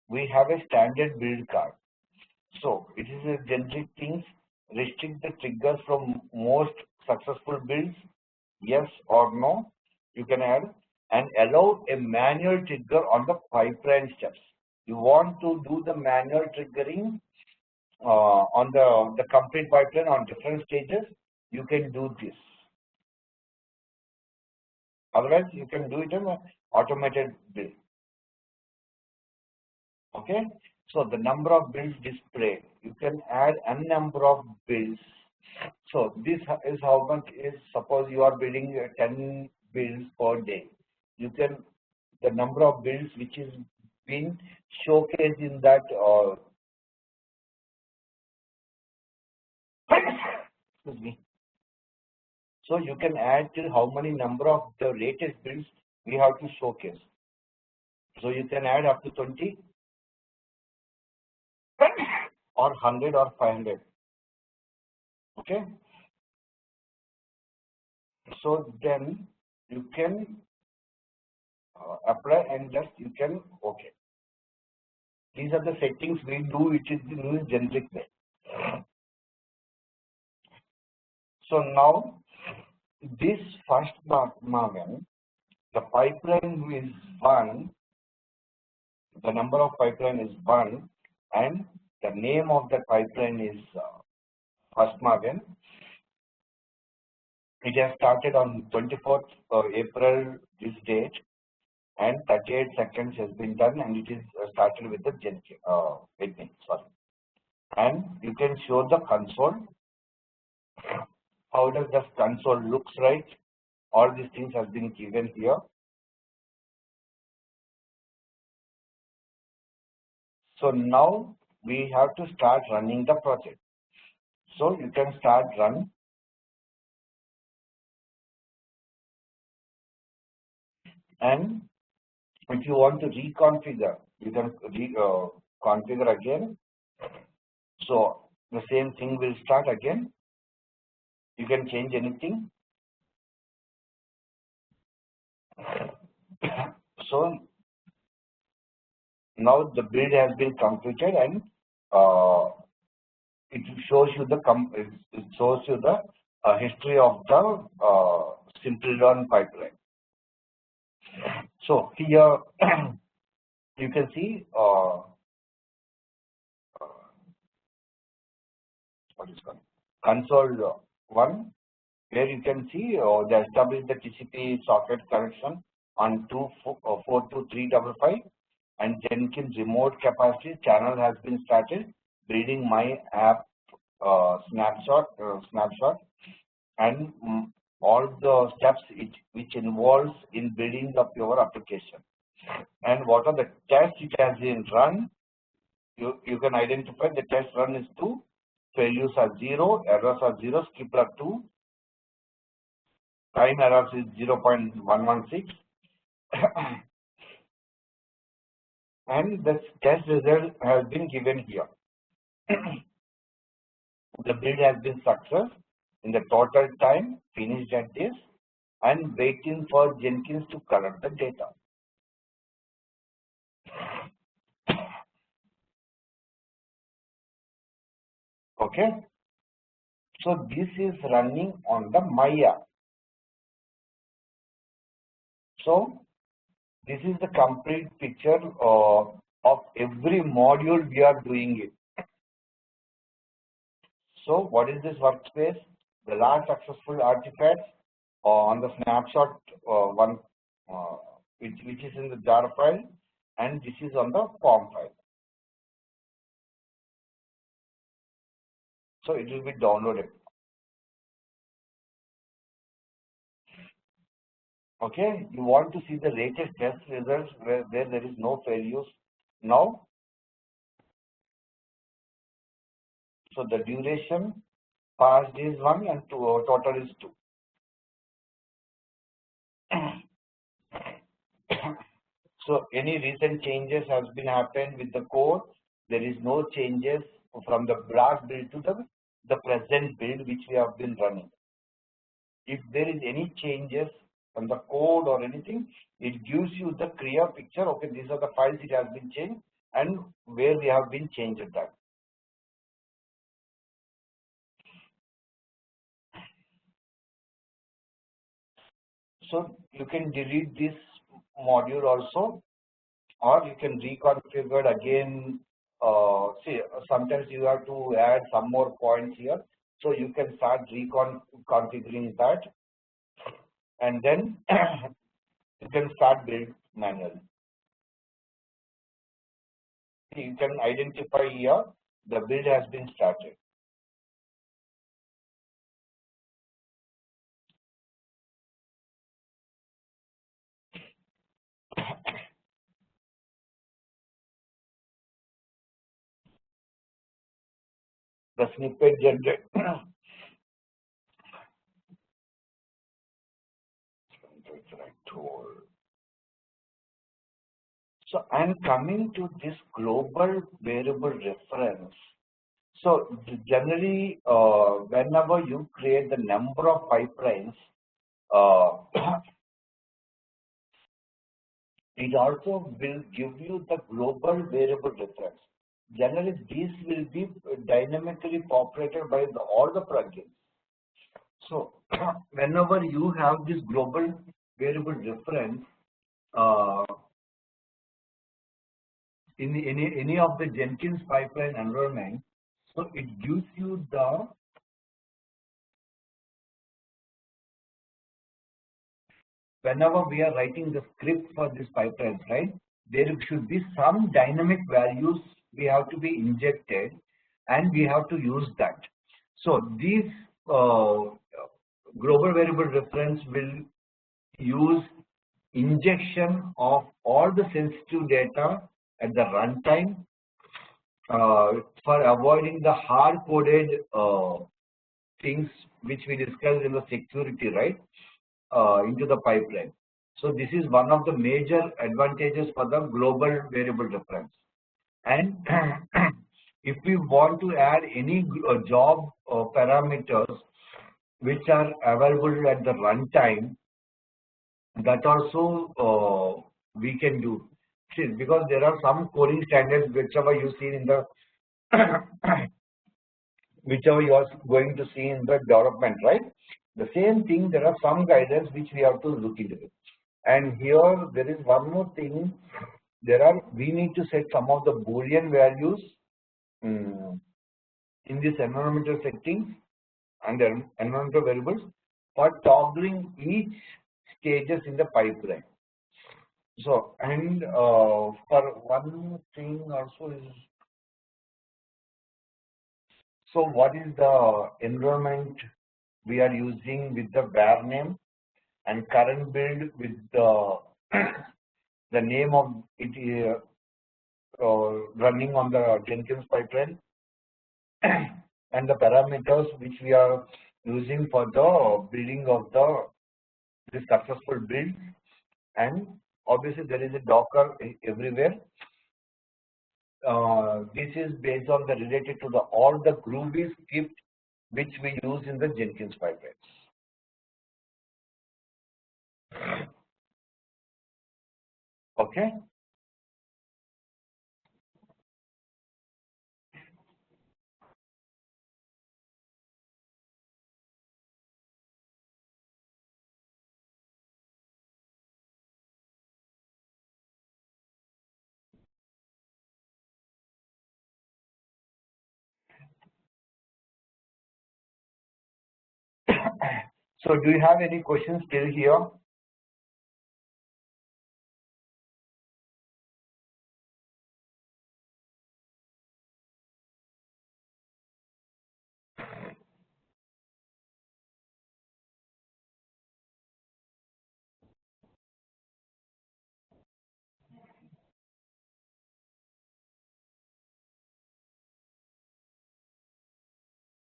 we have a standard build card. So it is a generic things, restrict the triggers from most successful builds, yes or no, you can add, and allow a manual trigger on the pipeline steps. You want to do the manual triggering on the complete pipeline on different stages, you can do this. Otherwise, you can do it in an automated build. Okay, so the number of builds displayed, you can add a number of builds. So this is how much is, suppose you are building 10 builds per day. You can, the number of builds which is been showcased in that excuse me. So you can add till how many number of the latest builds we have to showcase. So you can add up to 20 or 100 or 500. Okay. So then you can apply and just you can okay. These are the settings we do. It is in generic way. So now this first Marvin, the pipeline is 1. The number of pipeline is 1, and the name of the pipeline is first Marvin. It has started on 24th April this date, and 38 seconds has been done, and it is started with the Jenkins. Sorry. And you can show the console. How does the console looks right? All these things have been given here. So now we have to start running the project. So you can start run. And if you want to reconfigure, you can configure again. So the same thing will start again. You can change anything. So now the build has been completed, and it shows you the history of the simple run pipeline. So here you can see what is called console one, where you can see they established the TCP socket connection on 2.42355, and Jenkins remote capacity channel has been started. Building my app snapshot, and all the steps which involves in building up your application. And what are the tests it has been run? You can identify the test run is 2, failures are 0, errors are 0, skip are 2, time errors is 0.116, and the test result has been given here. The build has been success in the total time finished at this, and waiting for Jenkins to collect the data. Okay, so this is running on the Maya. So this is the complete picture of every module we are doing it. So what is this workspace? The last successful artifacts on the snapshot one, which is in the jar file, and this is on the form file. So it will be downloaded. Okay, you want to see the latest test results where there is no failures now. So the duration passed is 1 and total is 2. So any recent changes has been happened with the code. There is no changes from the last build to the present build which we have been running. If there is any changes from the code or anything, it gives you the clear picture. Okay, these are the files it has been changed and where we have been changed that. So you can delete this module also, or you can reconfigure again. See, sometimes you have to add some more points here, so you can start reconfiguring that, and then you can start build manually. You can identify here the build has been started. The snippet generate. So I'm coming to this global variable reference. So generally, whenever you create the number of pipelines, it also will give you the global variable reference. Generally, this will be dynamically populated by all the plugins. So whenever you have this global variable reference in any of the Jenkins pipeline environment, so it gives you the whenever we are writing the script for this pipeline, right? There should be some dynamic values we have to be injected, and we have to use that. So these global variable reference will use injection of all the sensitive data at the runtime, for avoiding the hard-coded things which we discussed in the security, right, into the pipeline. So this is one of the major advantages for the global variable reference. And if we want to add any job parameters which are available at the runtime, that also we can do. See, because there are some coding standards whichever you see in the whichever you are going to see in the development, right? The same thing, there are some guidance which we have to look into it. And here there is one more thing. We need to set some of the Boolean values in this environmental settings and environmental variables for toggling each stages in the pipeline. So, and for one thing also is, so what is the environment we are using with the var name and current build with the the name of it running on the Jenkins pipeline and the parameters which we are using for the building of this successful build, and obviously there is a Docker everywhere. This is based on the related to the all the Groovy script which we use in the Jenkins pipelines. Okay. So do you have any questions still here?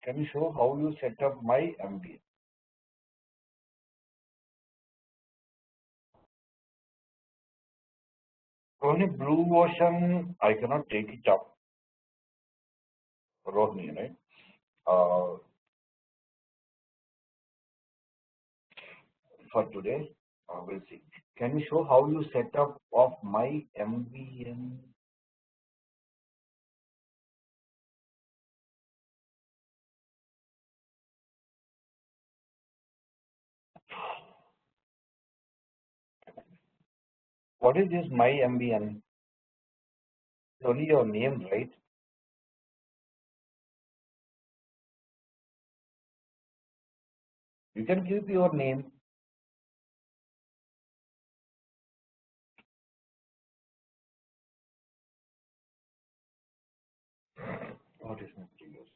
Can you show how you set up my MBA? Only blue ocean, I cannot take it up. Rodney, right? For today, we'll see. Can you show how you set up of my MVN? What is this my MVN? It's only your name, right? You can give your name. What is my previous?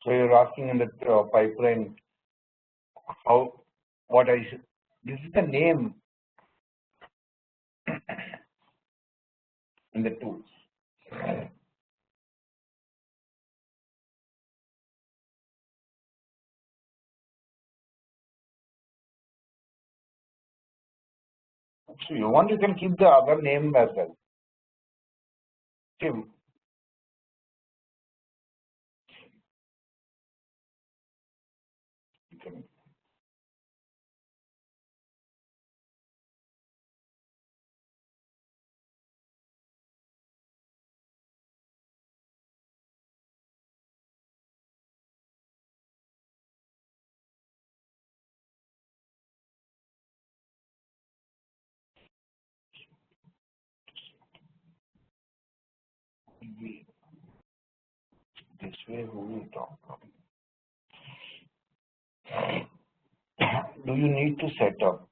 So you're asking in the pipeline how what I should. This is the name in the tools. So you want, you can keep the other name as well. See, you can, this way who will talk. do you need to set up?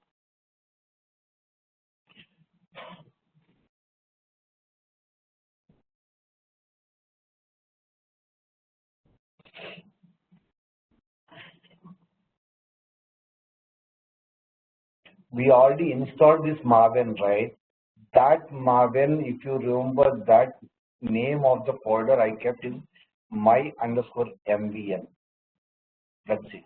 We already installed this Maven, right? That Maven, if you remember, that name of the folder I kept is my underscore MVN. That's it.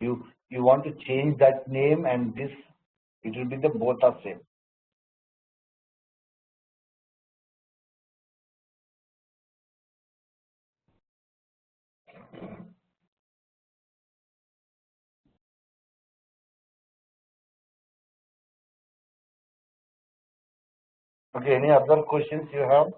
You want to change that name and this, it will be the both are same. Okay, any other questions you have?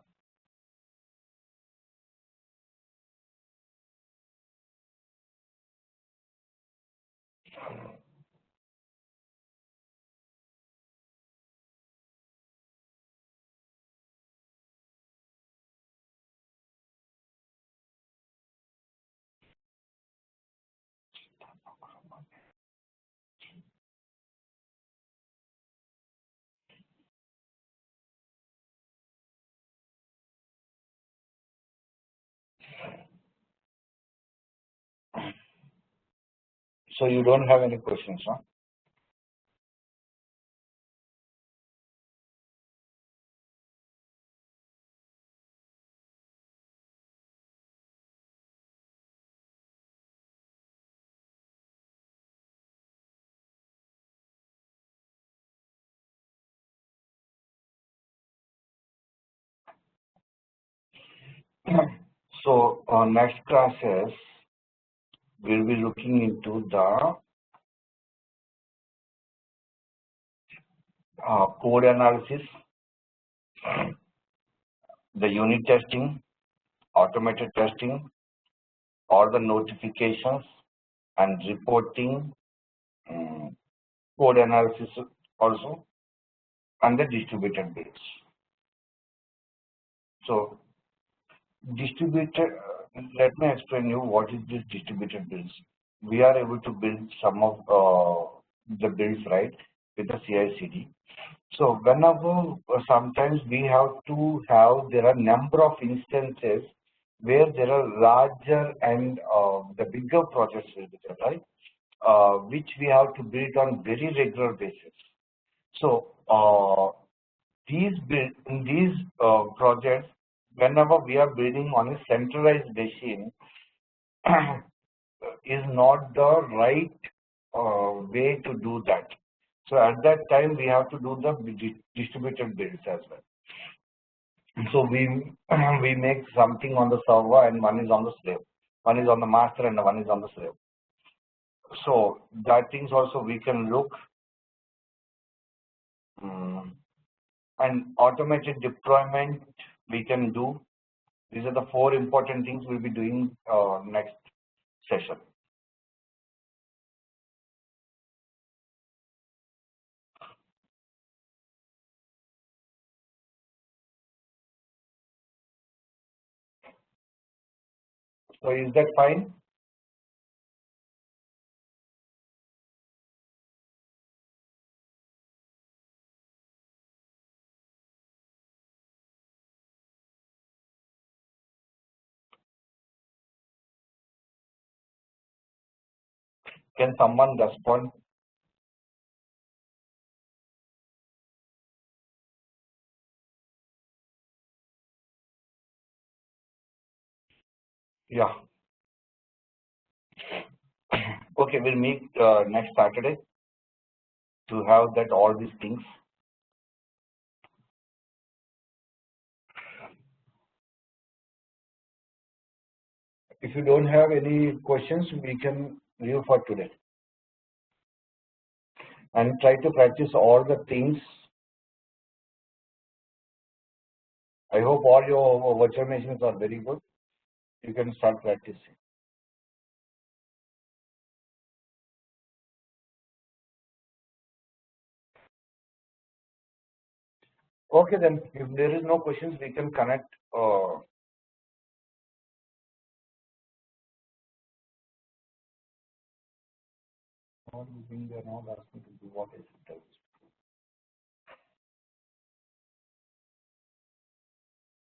So you don't have any questions, huh? So next classes we'll be looking into the code analysis, the unit testing, automated testing, all the notifications and reporting, code analysis also, and the distributed builds. So distributed, let me explain you what is this distributed builds. We are able to build some of the builds, right, with the CI/CD. So whenever sometimes we have to have, there are number of instances where there are larger and the bigger projects will be there, right? Which we have to build on very regular basis. So these projects, whenever we are building on a centralized machine, is not the right way to do that. So at that time, we have to do the distributed builds as well. So we make something on the server and one is on the slave. One is on the master and one is on the slave. So that things also we can look. And automated deployment we can do. These are the 4 important things we'll be doing next session. So is that fine? Can someone respond? Yeah. Okay, we'll meet next Saturday to have that all these things. If you don't have any questions, we can leave for today. And try to practice all the things. I hope all your virtual machines are very good. You can start practicing. Okay, then if there is no questions, we can connect. not using, they're not asking to do what I said.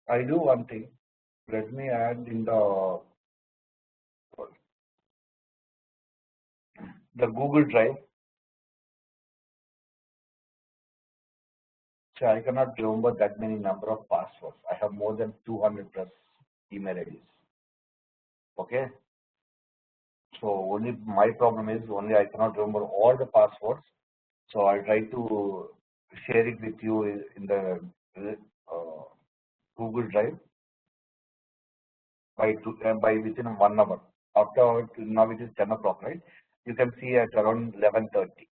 I do one thing. Let me add in the Google Drive. So I cannot remember that many number of passwords. I have more than 200 plus email IDs. Okay. So only my problem is only I cannot remember all the passwords. So I try to share it with you in the Google Drive by within 1 hour. After now it is 10 o'clock, right? You can see at around 11:30.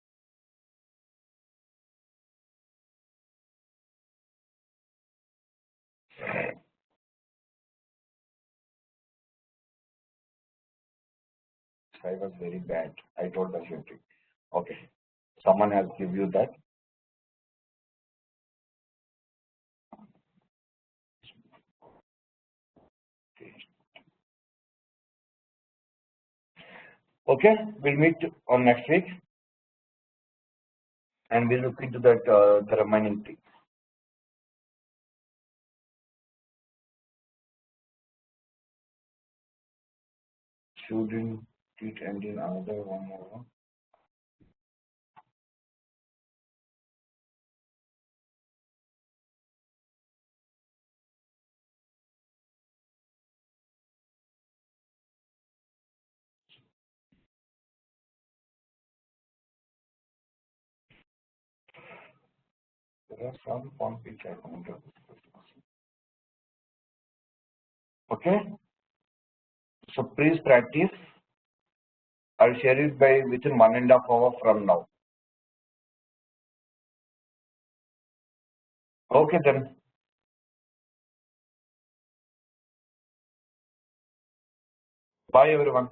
I was very bad. I told the same thing. Okay. Someone has give you that. Okay. We'll meet on next week and we'll look into that the remaining thing. Shouldn't it end in another one more? There are some forms which I don't have. Okay. So please practice. I'll share it by within 1.5 hours from now. Okay then. Bye everyone.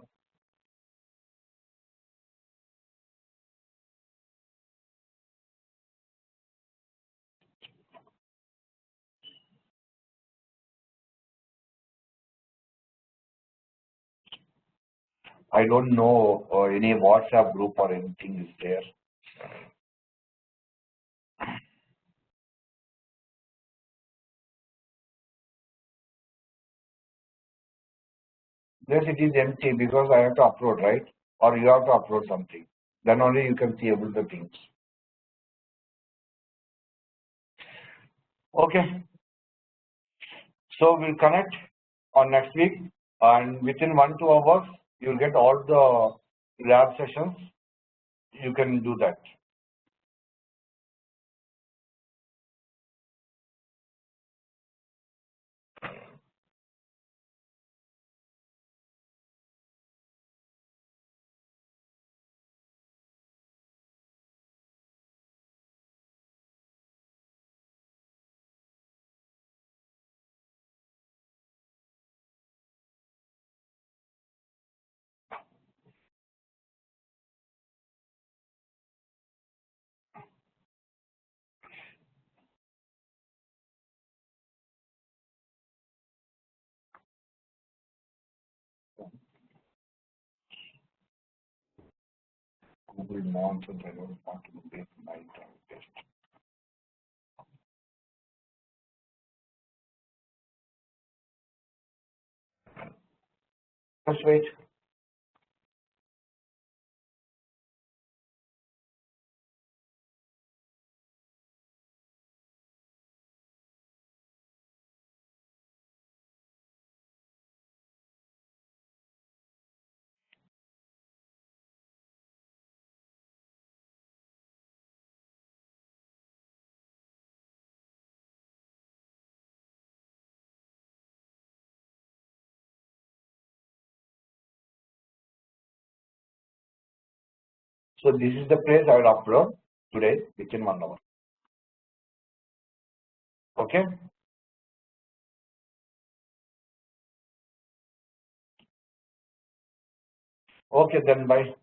I don't know any WhatsApp group or anything is there. Yes, it is empty because I have to upload, right? Or you have to upload something. Then only you can see able the things. Okay. So we'll connect on next week and within 1-2 hours you'll get all the lab sessions. You can do that. Google nonsense. I don't want to make my time test. Just wait. So this is the place I will upload today within 1 hour. Okay. Okay then bye.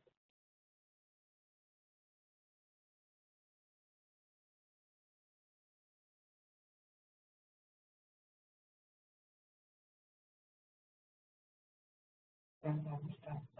Understand.